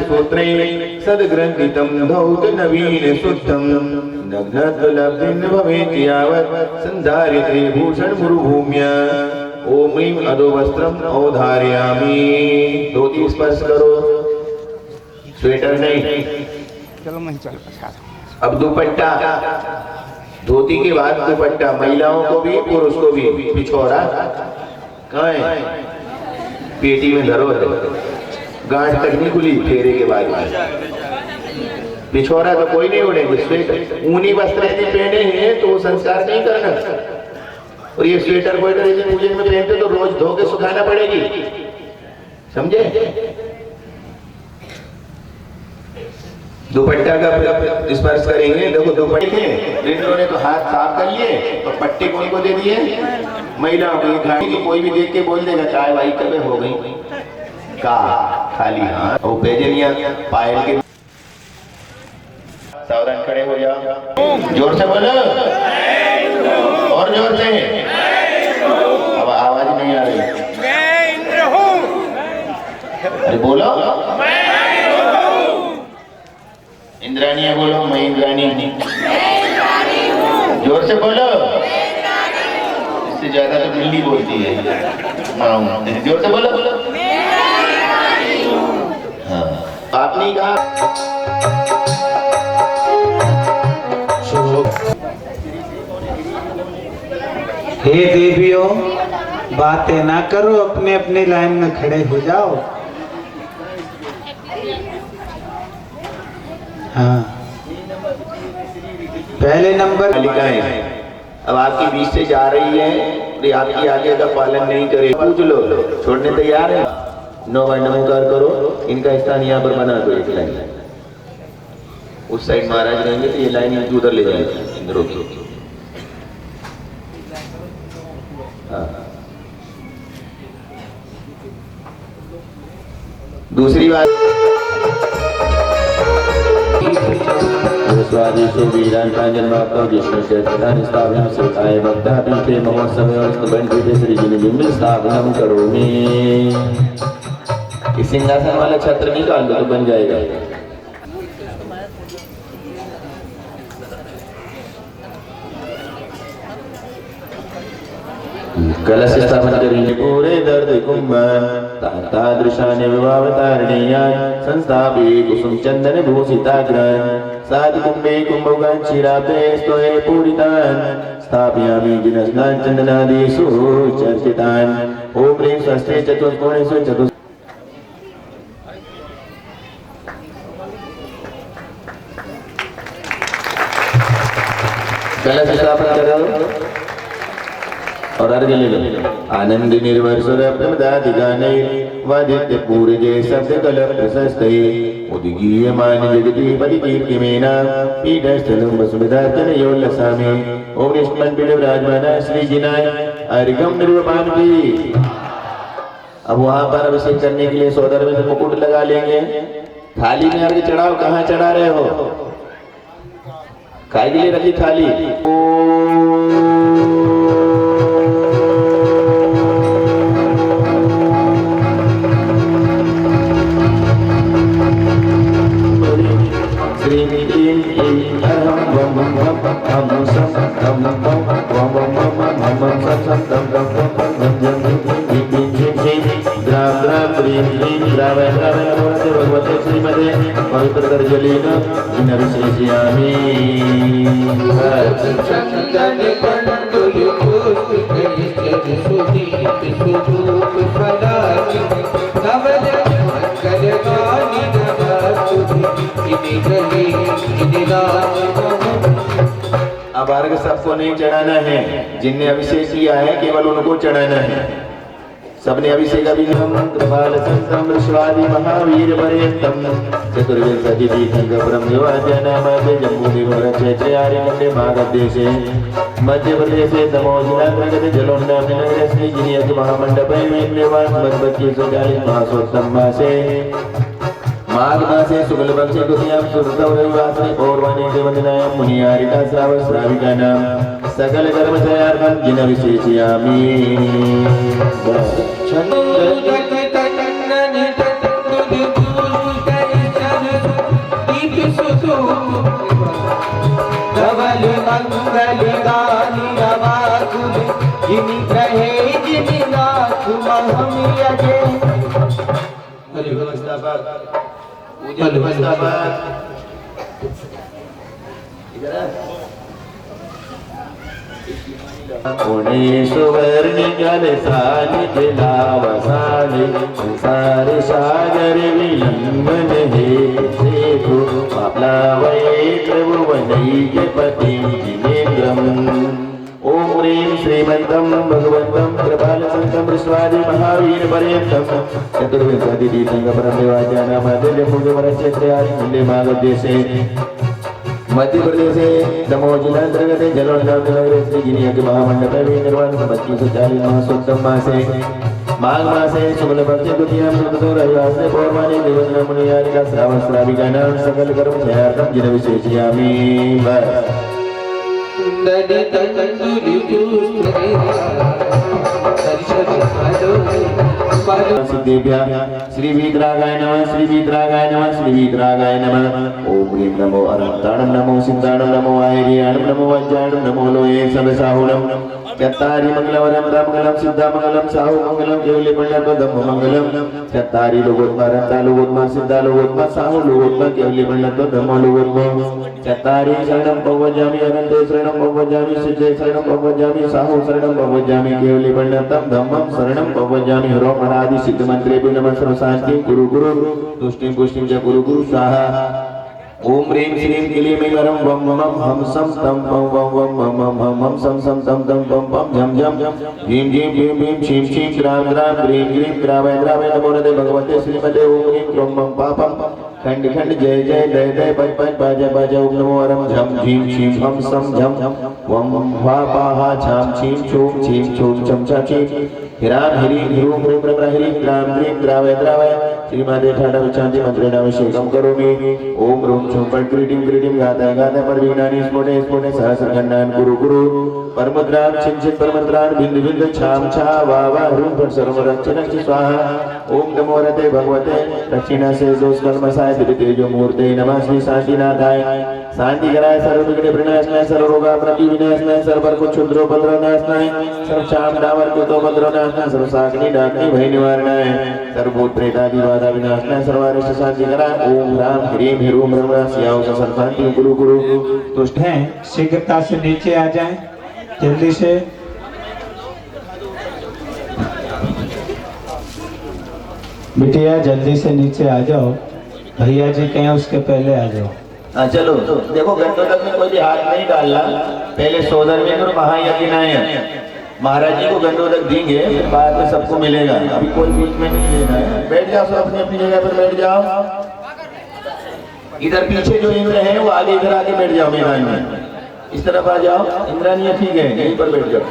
सूत्रे सद्ग्रन्थितं धौत नवीन शुद्धं नग्नत्वलब्धिं भवेत् यावत् संधारिते भूषण मुरुभूम्या। ओम ह्रीं अधोवस्त्रम् अवधारयामि। धोती स्पर्श करो, स्वेटर नहीं। अब दुपट्टा, धोती के बाद दुपट्टा, महिलाओं को भी पुरुष को भी। पिछोरा कहाँ है? पेटी में धरो, गांठ तक नहीं खुली फेरे के बाद। पिछोरा तो कोई नहीं उड़ेगी। स्वेटर, ऊनी वस्त्र यदि पहने हैं तो वो संस्कार नहीं करना। और ये स्वेटर वेटर यदि पूजन में पहनते तो रोज धो के सुखाना पड़ेगी, समझे? दुपट्टा का स्पर्श करेंगे। देखो दुपट्टे जिन्होंने ने तो हाथ साफ कर लिए और पट्टे कौन को दे दिए? महिलाओं को। घाटी को कोई भी देख के बोल देगा चाय वाई कब हो गई का खाली हाथ। और बेजनिया पायल के सावधान खड़े हो जाओ। जोर से बोलो, और जोर से। अब आवाज नहीं आ रही। मैं इंद्र हूँ। अरे बोलो, इंद्राणी है। बोलो, मैं इंद्राणी हूँ। जोर से बोलो। इससे ज्यादा तो बिल्ली बोलती है। जोर से बोलो। हाँ, आपने कहा हे देवियों, बातें ना करो, अपने अपने लाइन में खड़े हो जाओ। हाँ, पहले नंबर बालिकाएं अब आपके बीच से जा रही है, तो आपकी आज्ञा का पालन नहीं करे, पूछ लो, छोड़ने तैयार है? 9 बार नमस्कार करो। इनका स्थान यहाँ पर बना दो, एक लाइन। उस साइड महाराज रहेंगे तो ये लाइन इनकी उधर ले जाएंगे इंद्रों की। हाँ। दूसरी बात, स्वादिष्टो वीरांतांजन्माप्तो जिष्णुशेषधान स्थापयामि सताय भक्तापीठे महोत्सवे अस्तबन्धिते श्रीजिनबिम्ब स्थापनं करोमि। इस सिंहासन वाला छत्र निकाल दो तो बन जाएगा। कलश स्थापन करेंगे। पूरे दर्द कुंभ तादृशानि विवावतारणीयान् संस्थापि कुसुम चंदन भूषिताग्रान् साधु कुंभे कुंभौगान् क्षीराब्धे स्तोये पूरितान् स्थापयामि जिनस्नान् चंदनादिषु चर्चितान्। ओम ह्रीं स्वस्ति चतुष्कोणेषु चतुस् कलश स्थापन करो और अर्घ्य ले लो। आनंद निर्वर्षर प्रमदादिगानै वादित्य पूर्जे शब्द कलप प्रशस्तै उद्गीयमान जगति परिकीर्तिमेना पीठस्थलं वसुमदार्चन योल्लसामि। ओम निष्मन पीठ विराजमान श्री जिनाय अर्घम निर्वपान की। अब वहां पर अभिषेक करने के लिए सोदर में मुकुट लगा लेंगे। थाली में अर्घ चढ़ाओ, कहाँ चढ़ा रहे हो? खाए के लिए रखी थाली। पवित्र दर्जलीन विशेषयामि। अब अर्घ सबको नहीं चढ़ाना है, जिनने अभिषेक किया है केवल उनको चढ़ाना है। सबने अभिषेक अभिनम कृपाल संतम विश्वादि महावीर पर्यंतम चतुर्विंशति तीर्थंकर ब्रह्मवाद्यानामादे जम्बूद्वीपर चैत्रयारि खंडे मागधदेशे मध्य प्रदेशे दमोजिलांतर्गते जलोन्नामिनगरे श्री जिनियत महामंडपे विद्यमान मध्य 40 मासोत्तम मासे माघ मासे शुक्ल पक्षे द्वितीयां शुद्धौ रविवासरे पौर्वाणी देवदिनायां मुनियारिका श्रावण श्राविकानां सकल कर्मचयार्थं जिन विशेषयामि। सुवर्ण जल सानि दिलावसानि संसार सागर विलंबन हे सेतु पाप्लावये त्रिभुवनैकपतिं जिनेन्द्रम्। ओम ह्रीं श्रीमन्तं भगवन्तं कृपाल संतं विश्वादि महावीर पर्यन्तं चतुर्विंशति तीर्थंकर ब्रह्मवाद्यानामादे जम्बूद्वीपरक्षेत्रयारि खंडे मागधदेशे मध्य प्रदेशे दमोजिलांतर्गते जलोन्नामिनगरे श्री जिनियत महामंडपे निर्माण 2540 मासोत्तम मासे माघ मासे शुक्ल पक्षे द्वितीयां शुद्धौ रविवासरे पौर्वाणी देवदिनां मुनियारिका श्रावण श्राविकानां सकल कर्मचयार्थं जिन विशेषयामि। सिद्धेभ्यः श्री वीतरागाय नमः, श्री वीतरागाय नमः, श्री वीतरागाय नमः। ओम ह्रीं नमो अनंताणं नमो सिद्धाणं नमो आयर्याणं नमो वज्राणं नमो लोये सबसाहुणं चत्तारि मंगलवरं रामंगलं सिद्धामंगलं साहुमंगलं केवलीपण्यं धम्ममंगलं। चत्तारि लोकोत्मा रंता लोकोत्मा सिद्धा लोकोत्मा साहु लोकोत्मा केवलीपण्यं धम्म लोकोत्मा। चत्तारि शरणं पवज्जामि अनन्ते शरणं पवज्जामि सिद्धे शरणं पवज्जामि साहु शरणं पवज्जामि केवलीपण्यं धम्मं शरणं पवज्जामि। ह्रों अनादि सिद्ध मंत्रेभ्यो नमः सर्वशान्तिं कुरु कुरु तुष्टिं पुष्टिं च कुरु कुरु स्वाहा। ओम ह्रीं श्रीं क्लीं ऐं वं मम हम सम तम पं वं वं मम हम सम सम तम तम पं पं झम झम ह्रीं ह्रीं भीं भीं क्षीं क्षीं ग्राम ग्राम ह्रीं ह्रीं ग्रावय ग्रावय नमो नमः भगवते श्रीमते ओम ह्रीं क्रों मं पापं खंड खंड जय जय दय दय पच पच बाजा बाजा ओम नमो अरम झम झीं क्षीं हम सम झम वं वा पाहा छाम छीं छूं छीं छूं छम छा छीं हिराम हिरीं ह्रूं ह्रूं ब्रह्म ह्रीं ग्राम ह्रीं ग्रावय ग्रावय श्रीमते ठाडा विचांति मंत्रेणाभिषेकं करोमि। ओम ह्रूं छुं पट क्रीडिं क्रीडिं गाता गाता परवीणानि स्फोटे स्फोटे सहस्रखंडान् कुरु कुरु परमुद्रान् छिंचित् परमुद्रान् बिंदु बिंदु छाम छा वा वा ह्रूं फट सर्व रक्षणं स्वाहा। ओम नमो रते भगवते दक्षिणा से दोष कल्मसाय तेजो मूर्ते नमः श्री शांतिनाथाय शांति कराय सर्व विघ्न विनाशनाय सर्व रोगा प्रतिविनाशनाय सर्व को क्षुद्रोपद्रवनाशनाय सर्व शाम दावर कुतोपद्रवनाशनाय सर्व साग्नि डाग्नि भय निवारणाय सर्व भूत प्रेतादि बाधा विनाशनाय सर्वारिष्ट शांति कराय। ओम राम ह्रीं ह्रूं ब्रह्म स्याओ सर्वशांति गुरु गुरु तुष्ट हैं शीघ्रता से नीचे आ जाएं जल्दी से। बिटिया जल्दी से नीचे आ जाओ, भैया जी कहें उसके पहले आ जाओ। हाँ चलो देखो गंडोदक में कोई भी हाथ नहीं डालना, पहले सोदर में और महायज्ञनायन महाराज जी को गंडोदक देंगे फिर बाद में सबको मिलेगा, अभी कोई बीच में नहीं लेना है। बैठ जाओ सब अपनी अपनी जगह पर बैठ जाओ। इधर पीछे जो इंद्र है वो आगे इधर आके बैठ जाओ मैदान में, इस तरफ आ जाओ। इंद्रानिया ठीक है यहीं पर बैठ जाओ।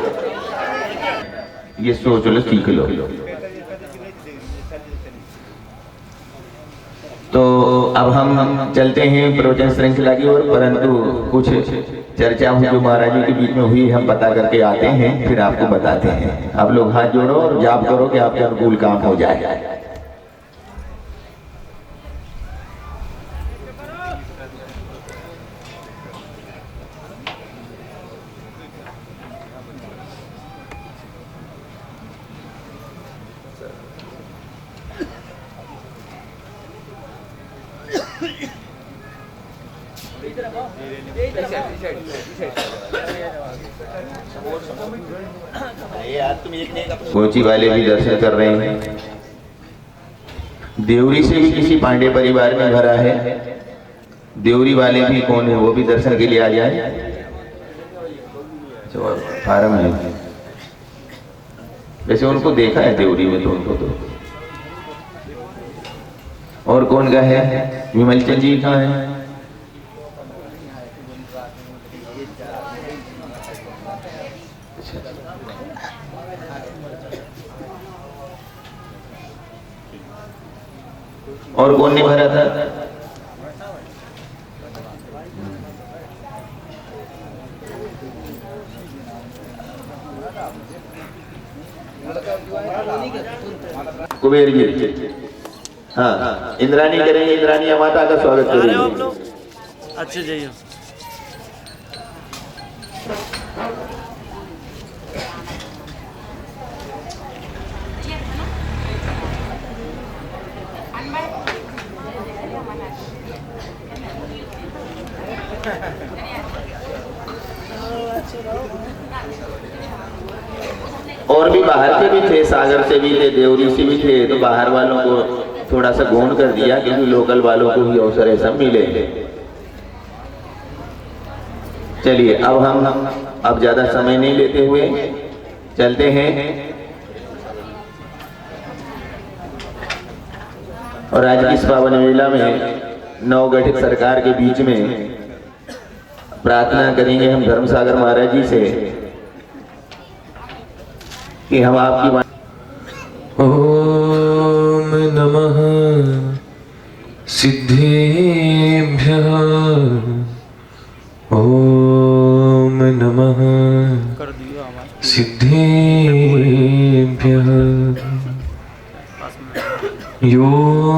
ये सोच लो, सीख लो। तो अब हम चलते हैं प्रवचन श्रृंखला की ओर, परंतु कुछ चर्चा हुई जो महाराज जी के बीच में हुई, हम पता करके आते हैं, फिर आपको बताते हैं। आप लोग हाथ जोड़ो और जाप करो कि आपके अनुकूल काम हो जाए। कोची वाले भी दर्शन कर रहे हैं। देवरी से भी किसी पांडे परिवार में भरा है, देवरी वाले भी कौन है वो भी दर्शन के लिए आ जाए। फार्म है, वैसे उनको देखा है देवरी में, तो उनको तो। और कौन का है? विमल चंद जी कहाँ है? और कौन ने भरा था? कुबेर जी। हाँ, इंद्राणी करेंगे, इंद्राणी माता का स्वागत करेंगे। अच्छे जाइए। और भी बाहर के भी थे, सागर से भी थे, देवरी से भी थे, तो बाहर वालों को थोड़ा सा गौण कर दिया क्योंकि लोकल वालों को भी अवसर ऐसा मिले। चलिए अब हम अब ज्यादा समय नहीं लेते हुए चलते हैं। और आज की इस पावन मेला में नवगठित सरकार के बीच में प्रार्थना करेंगे हम धर्मसागर महाराज जी से कि हम आपकी ओम नमः सिद्धेभ्यः, ओम नमः सिद्धेभ्यः। यो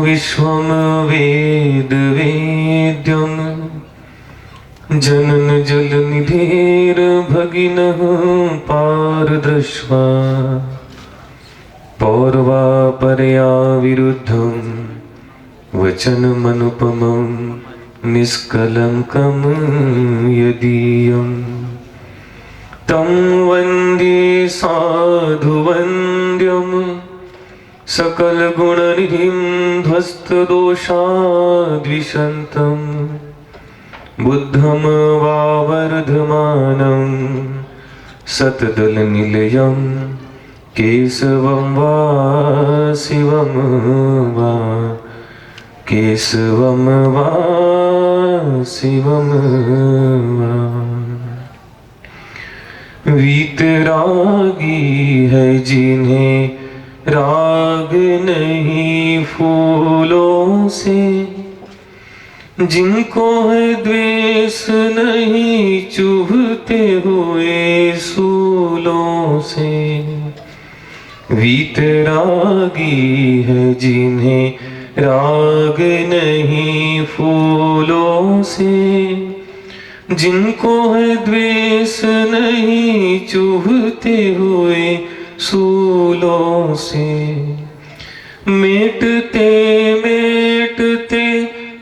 विश्वं वेद वेद्यं जनन जलनिधेर भगिनः पारदृष्ट्वा पौर्वापर्या विरुद्धं वचनमनुपमं निष्कलङ्कं यदीयं तं वन्दे साधुवन्द्यं सकलगुणनिधिं ध्वस्तदोषाद्विषन्तं बुद्धं वावर्धमानं सतदलनिलयं केशवं वा शिवं वा, केशवं वा शिवं वा। वीतरागी है जिन्हें राग नहीं फूलों से, जिनको है द्वेष नहीं चुभते हुए सूलों से। वीतरागी है जिन्हें राग नहीं फूलों से, जिनको है द्वेष नहीं चुभते हुए सूलों से। मेटते मेटते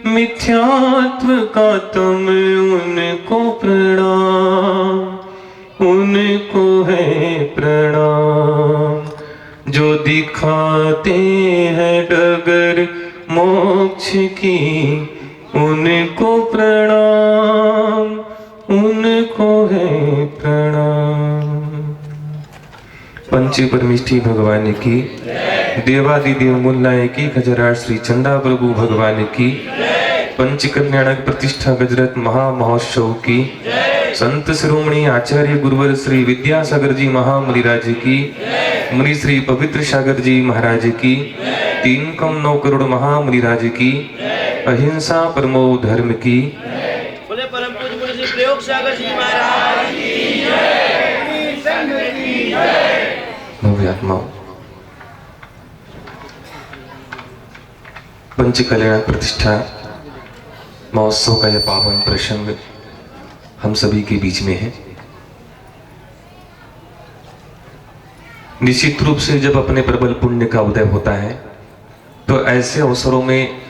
मिथ्यात्व का तुम उनको प्रणाम, उनको है प्रणाम। जो दिखाते हैं डगर मोक्ष की, उनको प्रणाम, उनको है प्रणाम। पंच परमिष्ठी भगवान की, देवादिदेव मुल्लाए की, खजराज श्री चंदा प्रभु भगवान की, पंच कल्याणक प्रतिष्ठा गजरत महामहोत्सव की, संत श्रोमणी आचार्य गुरुवर श्री विद्यासागर जी महामुनिराज की, मुनि श्री पवित्र सागर जी महाराज की, 3,9 करोड़ महामुनिराज की, अहिंसा परमो धर्म की। बोले परम पूज्य मुनि श्री प्रयोग सागर जी महाराज की जय। भव्य आत्माओं, पंच कल्याण प्रतिष्ठा महोत्सव का यह पावन प्रसंग हम सभी के बीच में है। निश्चित रूप से जब अपने प्रबल पुण्य का उदय होता है तो ऐसे अवसरों में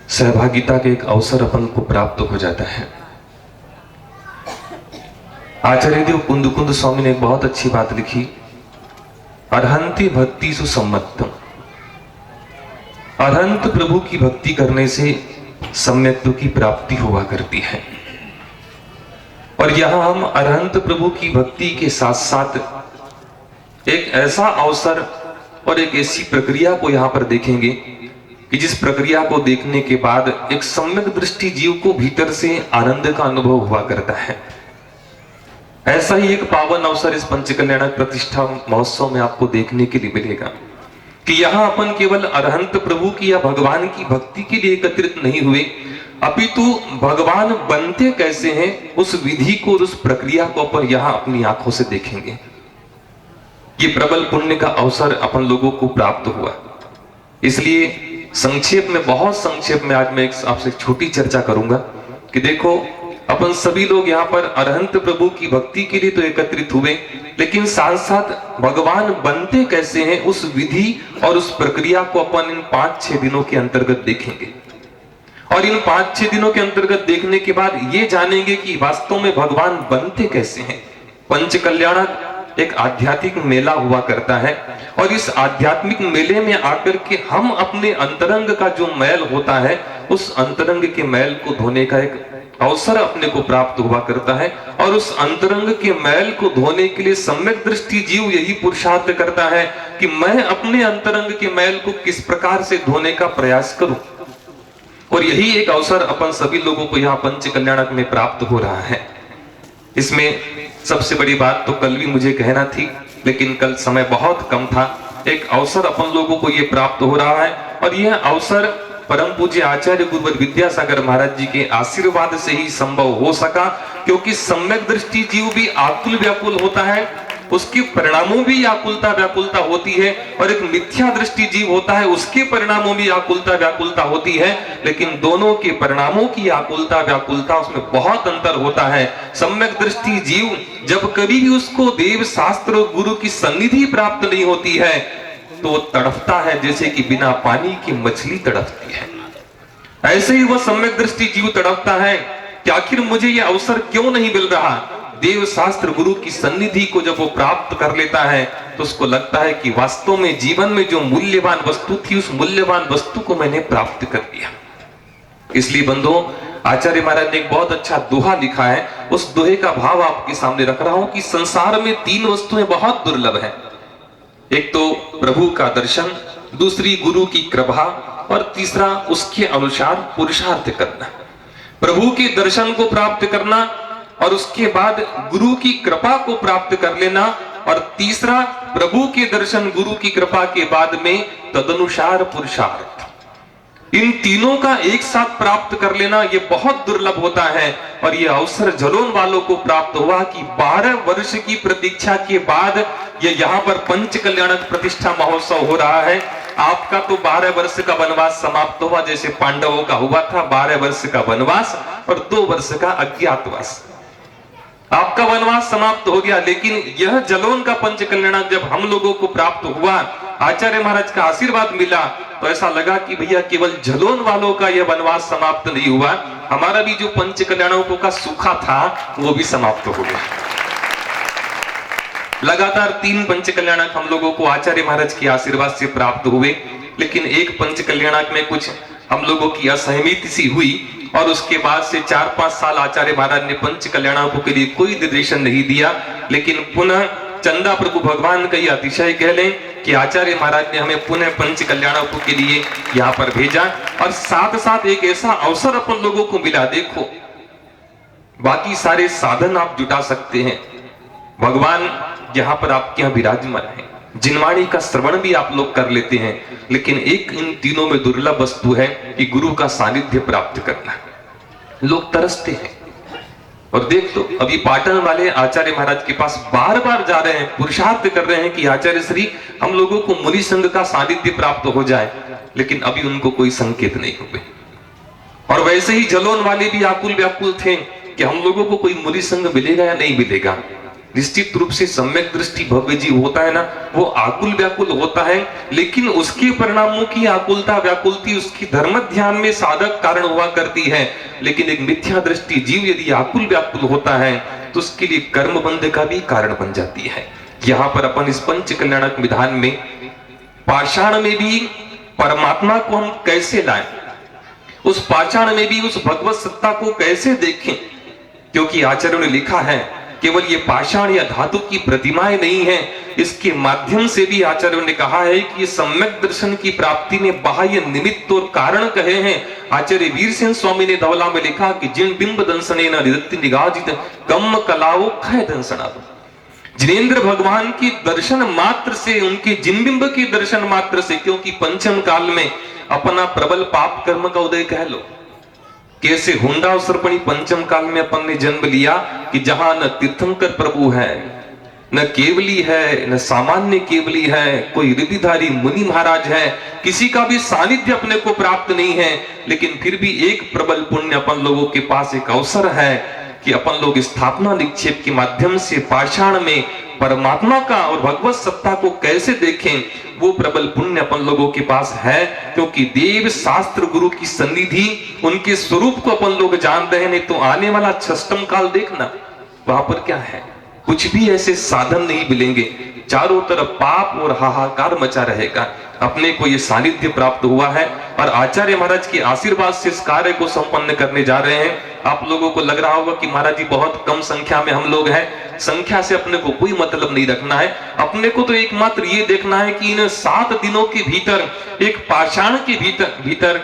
सहभागिता के एक अवसर अपन को प्राप्त हो जाता है। आचार्य देव कुंद स्वामी ने एक बहुत अच्छी बात लिखी, अर्हंति भक्ति सुसम्मतम। अरहंत प्रभु की भक्ति करने से सम्यक्त्व की प्राप्ति हुआ करती है। और यहां हम अरहंत प्रभु की भक्ति के साथ साथ एक ऐसा अवसर और एक ऐसी प्रक्रिया को यहां पर देखेंगे कि जिस प्रक्रिया को देखने के बाद एक सम्यक दृष्टि जीव को भीतर से आनंद का अनुभव हुआ करता है। ऐसा ही एक पावन अवसर इस पंचकल्याण प्रतिष्ठा महोत्सव में आपको देखने के लिए मिलेगा कि यहां अपन केवल अरहंत प्रभु की या भगवान की भक्ति के लिए एकत्रित नहीं हुए, अपितु भगवान बनते कैसे हैं उस विधि को और उस प्रक्रिया को अपन यहां अपनी आंखों से देखेंगे। ये प्रबल पुण्य का अवसर अपन लोगों को प्राप्त हुआ। इसलिए संक्षेप में, बहुत संक्षेप में आज मैं आपसे छोटी चर्चा करूंगा कि देखो अपन सभी लोग यहाँ पर अरहंत प्रभु की भक्ति के लिए तो एकत्रित हुए, लेकिन साथ साथ भगवान बनते कैसे हैं उस विधि और उस प्रक्रिया को अपन इन 5-6 दिनों के अंतर्गत देखेंगे। और इन 5-6 दिनों के अंतर्गत देखने के बाद ये जानेंगे कि वास्तव में भगवान बनते कैसे हैं। पंच कल्याण एक आध्यात्मिक मेला हुआ करता है और इस आध्यात्मिक मेले में आकर के हम अपने अंतरंग का जो मैल होता है उस अंतरंग के मैल को धोने का एक अवसर अपने को प्राप्त हुआ करता है। और उस अंतरंग के मैल को धोने के लिए सम्यक दृष्टि जीव यही पुरुषार्थ करता है कि मैं अपने अंतरंग के मैल को किस प्रकार से धोने का प्रयास करूं। और यही एक अवसर अपन सभी लोगों को यहाँ पंच कल्याणक में प्राप्त हो रहा है। इसमें सबसे बड़ी बात तो कल भी मुझे कहना थी, लेकिन कल समय बहुत कम था। एक अवसर अपन लोगों को ये प्राप्त हो रहा है और यह अवसर परम पूज्य आचार्य गुरुवर विद्यासागर महाराज जी के आशीर्वाद से ही संभव हो सका, क्योंकि सम्यक दृष्टि जीव भी आकुल व्याकुल होता है, उसके परिणामों भी आकुलता व्याकुलता होती है, और एक मिथ्या दृष्टि जीव होता है उसके परिणामों भी आकुलता व्याकुलता होती है। लेकिन दोनों के परिणामों की आकुलता व्याकुलता उसमें बहुत अंतर होता है। सम्यक दृष्टि जीव जब कभी भी उसको देव शास्त्र और गुरु की सन्निधि प्राप्त नहीं होती है तो तड़पता है जैसे कि बिना पानी की मछली तड़पती है। ऐसे ही वह सम्यक दृष्टि जीव तड़पता है कि आखिर मुझे यह अवसर क्यों नहीं मिल रहा। देव शास्त्र गुरु की सन्निधि को जब वो प्राप्त कर लेता है तो उसको लगता है कि वास्तव में जीवन में जो मूल्यवान वस्तु थी उस मूल्यवान वस्तु को मैंने प्राप्त कर लिया। इसलिए बंधुओं, आचार्य महाराज ने एक बहुत अच्छा दोहा लिखा है, उस दोहे का भाव आपके सामने रख रहा हूं कि संसार में 3 वस्तुएं बहुत दुर्लभ है। एक तो प्रभु का दर्शन, दूसरी गुरु की कृपा और तीसरा उसके अनुसार पुरुषार्थ करना। प्रभु के दर्शन को प्राप्त करना और उसके बाद गुरु की कृपा को प्राप्त कर लेना, और तीसरा प्रभु के दर्शन गुरु की कृपा के बाद में तदनुसार पुरुषार्थ। इन तीनों का एक साथ प्राप्त कर लेना ये बहुत दुर्लभ होता है। और ये अवसर जलोन वालों को प्राप्त हुआ कि 12 वर्ष की प्रतीक्षा के बाद ये यहाँ पर पंच कल्याणक प्रतिष्ठा महोत्सव हो रहा है। आपका तो 12 वर्ष का वनवास समाप्त हुआ, जैसे पांडवों का हुआ था 12 वर्ष का वनवास और 2 वर्ष का अज्ञातवास। आपका वनवास समाप्त हो गया, लेकिन यह जलोन का पंच कल्याणक जब हम लोगों को प्राप्त हुआ, आचार्य महाराज का आशीर्वाद मिला, तो ऐसा लगा कि भैया केवल जलोन वालों का यह वनवास समाप्त नहीं हुआ, हमारा भी जो पंच कल्याणकों का सूखा था वो भी समाप्त हो गया। लगातार 3 पंच कल्याणक हम लोगों को आचार्य महाराज के आशीर्वाद से प्राप्त हुए, लेकिन एक पंच कल्याणक में कुछ हम लोगों की असहमति सी हुई और उसके बाद से 4-5 साल आचार्य महाराज ने पंच कल्याणकों के लिए कोई निर्देशन नहीं दिया। लेकिन पुनः चंदा प्रभु भगवान का यह अतिशय कह लें कि आचार्य महाराज ने हमें पुनः पंच कल्याणकों के लिए यहाँ पर भेजा, और साथ साथ एक ऐसा अवसर अपन लोगों को मिला। देखो, बाकी सारे साधन आप जुटा सकते हैं, भगवान यहाँ पर आपके यहाँ विराजमान है। जिनवाणी का श्रवण भी आप लोग कर लेते हैं, लेकिन एक इन तीनों में दुर्लभ वस्तु है कि गुरु का सानिध्य प्राप्त करना। लोग तरसते हैं। और देख तो अभी पाटन वाले आचार्य महाराज के पास बार बार जा रहे हैं, पुरुषार्थ कर रहे हैं कि आचार्य श्री हम लोगों को मुनि संघ का सानिध्य प्राप्त हो जाए, लेकिन अभी उनको कोई संकेत नहीं हुए। और वैसे ही जलोन वाले भी आकुल व्याकुल थे कि हम लोगों को कोई मुनि संघ मिलेगा या नहीं मिलेगा। निश्चित रूप से सम्यक दृष्टि भव्य जीव होता है ना, वो आकुल व्याकुल होता है, लेकिन उसके परिणामों की आकुलता व्याकुलती उसकी धर्म ध्यान में साधक कारण हुआ करती है। लेकिन एक मिथ्या दृष्टि जीव यदि आकुल व्याकुल होता है तो उसके लिए कर्म बंध का भी कारण बन जाती है। यहाँ पर अपन इस पंच कल्याणक विधान में पाषाण में भी परमात्मा को हम कैसे लाएं, उस पाषाण में भी उस भगवत सत्ता को कैसे देखें, क्योंकि आचार्यों ने लिखा है केवल ये पाषाण या धातु की प्रतिमाएं नहीं है, इसके माध्यम से भी आचार्यों ने कहा है कि ये सम्यक दर्शन की प्राप्ति ने बाह्य निमित्त और कारण कहे हैं। आचार्य वीरसेन स्वामी ने धवला में लिखा कि जिन बिंब दंसने न निदत्ति निगाजित कम कलाओ खय दंसना। जिनेंद्र भगवान के दर्शन मात्र से, उनके जिनबिंब के दर्शन मात्र से, क्योंकि पंचम काल में अपना प्रबल पाप कर्म का उदय कह लो, कैसे हुंडा उसर्पणी पंचम काल में अपन ने जन्म लिया कि जहां न तीर्थंकर प्रभु है, न केवली है, न सामान्य केवली है, कोई रिद्धिधारी मुनि महाराज है, किसी का भी सानिध्य अपने को प्राप्त नहीं है, लेकिन फिर भी एक प्रबल पुण्य अपन लोगों के पास एक अवसर है कि अपन लोग स्थापना निक्षेप के माध्यम से पाषाण में परमात्मा का और भगवत सत्ता को कैसे देखें, वो प्रबल पुण्य अपन लोगों के पास है। क्योंकि देव शास्त्र गुरु की सन्निधि, उनके स्वरूप को अपन लोग जान रहे हैं। नहीं तो आने वाला छष्टम काल देखना, वहां पर क्या है, कुछ भी ऐसे साधन नहीं मिलेंगे, चारों तरफ पाप और हाहाकार मचा रहेगा। अपने को ये सानिध्य प्राप्त हुआ है और आचार्य महाराज के आशीर्वाद से इस कार्य को संपन्न करने जा रहे हैं। आप लोगों को लग रहा होगा कि महाराज जी बहुत कम संख्या में हम लोग हैं। संख्या से अपने को कोई मतलब नहीं रखना है। अपने को तो एकमात्र ये देखना है कि इन 7 दिनों के भीतर, एक पाषाण के भीतर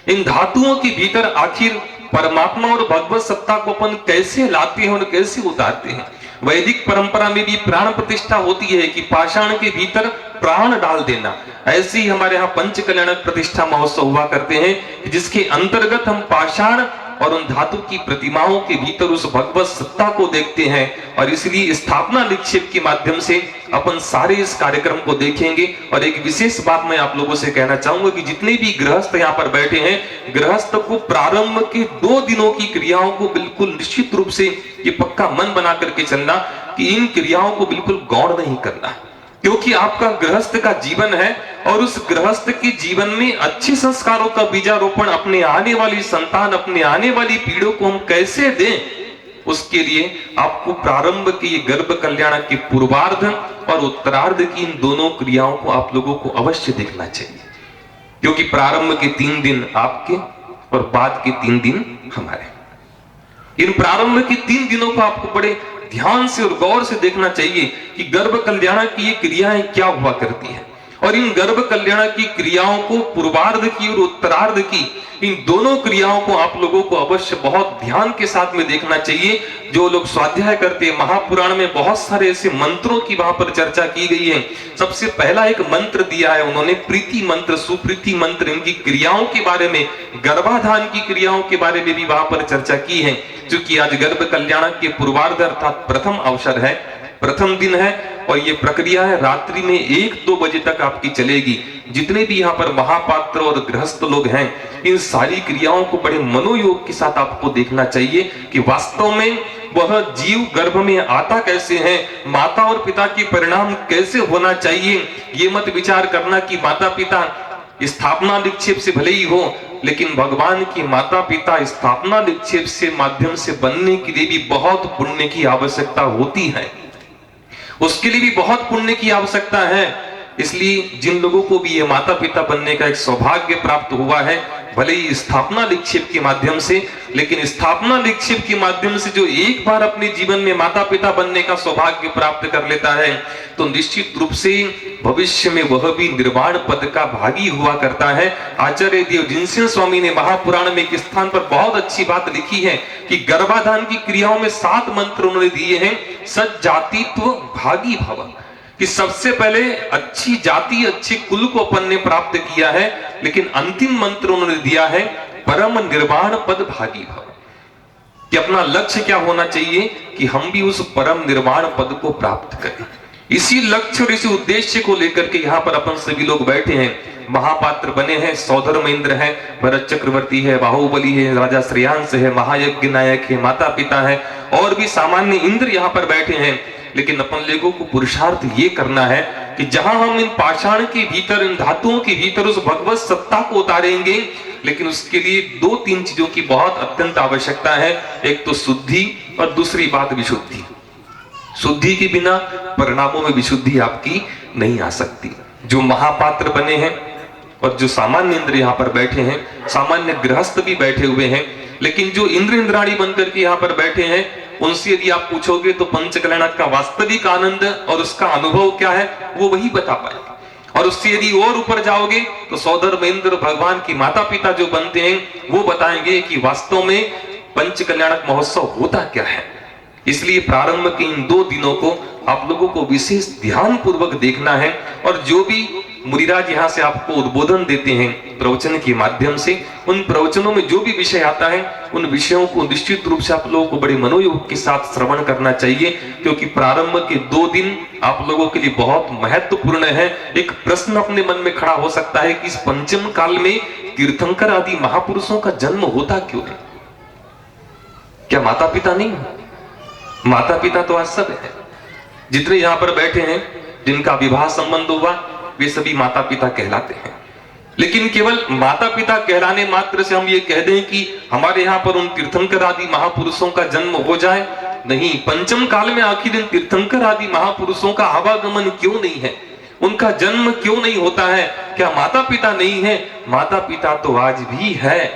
इन धातुओं के भीतर आखिर परमात्मा और भगवत सत्ता को अपन कैसे लाते हैं और कैसे उतारते हैं। वैदिक परंपरा में भी प्राण प्रतिष्ठा होती है कि पाषाण के भीतर प्राण डाल देना। ऐसे ही हमारे यहाँ पंच कल्याणक प्रतिष्ठा महोत्सव हुआ करते हैं, जिसके अंतर्गत हम पाषाण और उन धातु की प्रतिमाओं के भीतर उस भगवत सत्ता को देखते हैं। और इसलिए स्थापना निक्षेप के माध्यम से अपन सारे इस कार्यक्रम को देखेंगे। और एक विशेष बात मैं आप लोगों से कहना चाहूंगा कि जितने भी गृहस्थ यहाँ पर बैठे हैं, गृहस्थ को प्रारंभ के 2 दिनों की क्रियाओं को बिल्कुल निश्चित रूप से ये पक्का मन बना करके चलना कि इन क्रियाओं को बिल्कुल गौण नहीं करना, क्योंकि आपका गृहस्थ का जीवन है और उस गृहस्थ के जीवन में अच्छे संस्कारों का बीजारोपण अपने आने वाली संतान, अपने आने वाली पीढ़ियों को हम कैसे दें, उसके लिए आपको प्रारंभ के ये गर्भ कल्याण के पूर्वार्ध और उत्तरार्ध की इन दोनों क्रियाओं को आप लोगों को अवश्य देखना चाहिए। क्योंकि प्रारंभ के 3 दिन आपके और बाद के 3 दिन हमारे। इन प्रारंभ के 3 दिनों को आपको बड़े ध्यान से और गौर से देखना चाहिए कि गर्भ कल्याण की ये क्रियाएं क्या हुआ करती है। और इन गर्भ कल्याण की क्रियाओं को, पूर्वार्ध की और उत्तरार्ध की, इन दोनों क्रियाओं को आप लोगों को अवश्य बहुत ध्यान के साथ में देखना चाहिए। जो लोग स्वाध्याय करते हैं, महापुराण में बहुत सारे ऐसे मंत्रों की वहां पर चर्चा की गई है। सबसे पहला एक मंत्र दिया है उन्होंने, प्रीति मंत्र, सुप्रीति मंत्र। इनकी क्रियाओं के बारे में, गर्भाधान की क्रियाओं के बारे में भी वहां पर चर्चा की है। क्योंकि आज गर्भ कल्याण के पूर्वार्ध अर्थात प्रथम अवसर है, प्रथम दिन है, और ये प्रक्रिया है रात्रि में 1-2 बजे तक आपकी चलेगी। जितने भी यहाँ पर महापात्र और गृहस्थ लोग हैं, इन सारी क्रियाओं को बड़े मनोयोग के साथ आपको देखना चाहिए कि वास्तव में वह जीव गर्भ में आता कैसे है, माता और पिता के परिणाम कैसे होना चाहिए। ये मत विचार करना कि माता पिता स्थापना निक्षेप से भले ही हो, लेकिन भगवान की माता पिता स्थापना निक्षेप से माध्यम से बनने के लिए भी बहुत पुण्य की आवश्यकता होती है। उसके लिए भी बहुत पुण्य की आवश्यकता है। इसलिए जिन लोगों को भी ये माता पिता बनने का एक सौभाग्य प्राप्त हुआ है, भले ही स्थापना निक्षेप के माध्यम से, लेकिन स्थापना निक्षेप के माध्यम से जो एक बार अपने जीवन में माता पिता बनने का सौभाग्य प्राप्त कर लेता है तो निश्चित रूप से भविष्य में वह भी निर्वाण पद का भागी हुआ करता है। आचार्य देव जिनसेन स्वामी ने महापुराण में एक स्थान पर बहुत अच्छी बात लिखी है कि गर्भाधान की क्रियाओं में 7 मंत्र उन्होंने दिए हैं। सज्जातित्व भागी भव, कि सबसे पहले अच्छी जाति अच्छे कुल को अपन ने प्राप्त किया है, लेकिन अंतिम मंत्र उन्होंने दिया है परम निर्वाण पद भागी भव, कि अपना लक्ष्य क्या होना चाहिए कि हम भी उस परम निर्वाण पद को प्राप्त करें। इसी लक्ष्य और इसी उद्देश्य को लेकर के यहाँ पर अपन सभी लोग बैठे हैं, महापात्र बने हैं। सौधर्मेंद्र है, भरत चक्रवर्ती है, बाहुबली है, राजा श्रेयांश है, महायज्ञ नायक है, माता पिता है और भी सामान्य इंद्र यहाँ पर बैठे हैं। लेकिन अपन लोगों को पुरुषार्थ ये करना है कि जहां हम इन पाषाण के भीतर, इन धातुओं के भीतर उस भगवत सत्ता को उतारेंगे, लेकिन उसके लिए 2-3 चीजों की बहुत अत्यंत आवश्यकता है। एक तो शुद्धि और दूसरी बात विशुद्धि। शुद्धि के बिना परिणामों में विशुद्धि आपकी नहीं आ सकती। जो महापात्र बने हैं और जो सामान्य इंद्र यहाँ पर बैठे हैं, सामान्य गृहस्थ भी बैठे हुए हैं, लेकिन जो इंद्र इंद्राणी बनकर के यहाँ पर बैठे हैं, उनसे यदि आप पूछोगे तो पंचकल्याण का वास्तविक आनंद और उसका अनुभव क्या है वो वही बता पाएंगे। और उससे यदि और ऊपर जाओगे तो सौधर्मेंद्र भगवान की माता पिता जो बनते हैं वो बताएंगे कि वास्तव में पंचकल्याणक महोत्सव होता क्या है। इसलिए प्रारंभ के इन 2 दिनों को आप लोगों को विशेष ध्यान पूर्वक देखना है। और जो भी मुनिराज यहाँ से आपको उद्बोधन देते हैं प्रवचन के माध्यम से, उन प्रवचनों में जो भी विषय आता है उन विषयों को निश्चित रूप से आप लोगों को बड़े मनोयोग के साथ श्रवण करना चाहिए, क्योंकि प्रारंभ के 2 दिन आप लोगों के लिए बहुत महत्वपूर्ण है। एक प्रश्न अपने मन में खड़ा हो सकता है कि इस पंचम काल में तीर्थंकर आदि महापुरुषों का जन्म होता क्यों है? क्या माता पिता नहीं? माता पिता तो आज सब है। जितने यहाँ पर बैठे हैं जिनका विवाह संबंध हुआ वे सभी माता पिता कहलाते हैं। लेकिन केवल माता पिता कहलाने मात्र से हम ये कह दें कि हमारे यहाँ पर उन तीर्थंकर आदि महापुरुषों का जन्म हो जाए, नहीं। पंचम काल में आखिर इन तीर्थंकर आदि महापुरुषों का आवागमन क्यों नहीं है? उनका जन्म क्यों नहीं होता है? क्या माता पिता नहीं है? माता पिता तो आज भी है,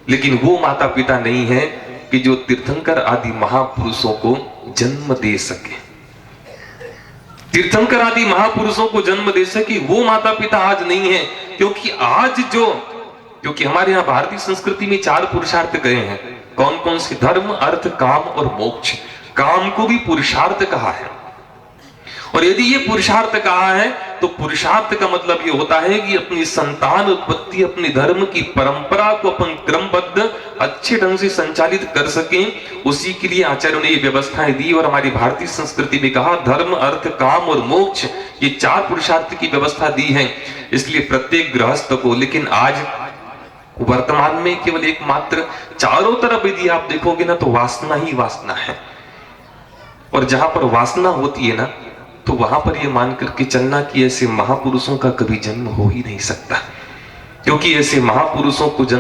लेकिन वो माता पिता नहीं है कि जो तीर्थंकर आदि महापुरुषों को जन्म दे सके। तीर्थंकर आदि महापुरुषों को जन्म दे सके वो माता पिता आज नहीं है। क्योंकि हमारे यहाँ भारतीय संस्कृति में 4 पुरुषार्थ गए हैं। कौन कौन से? धर्म, अर्थ, काम और मोक्ष। काम को भी पुरुषार्थ कहा है। और यदि ये पुरुषार्थ कहा है तो पुरुषार्थ का मतलब ये होता है कि अपनी संतान उत्पत्ति, अपने धर्म की परंपरा को अपन क्रमबद्ध अच्छे ढंग से संचालित कर सकें, उसी के लिए आचार्यों ने ये व्यवस्थाएं दी। और हमारी भारतीय संस्कृति में कहा धर्म, अर्थ, काम और मोक्ष, ये 4 पुरुषार्थ की व्यवस्था दी है। इसलिए प्रत्येक गृहस्थ को, लेकिन आज वर्तमान में केवल एकमात्र चारों तरफ यदि आप देखोगे ना तो वासना ही वासना है। और जहां पर वासना होती है ना तो वहां पर ये मान करके चलना कि ऐसे महापुरुषों का कभी जन्म हो ही नहीं सकता, क्योंकि ऐसे महापुरुषों को जन्म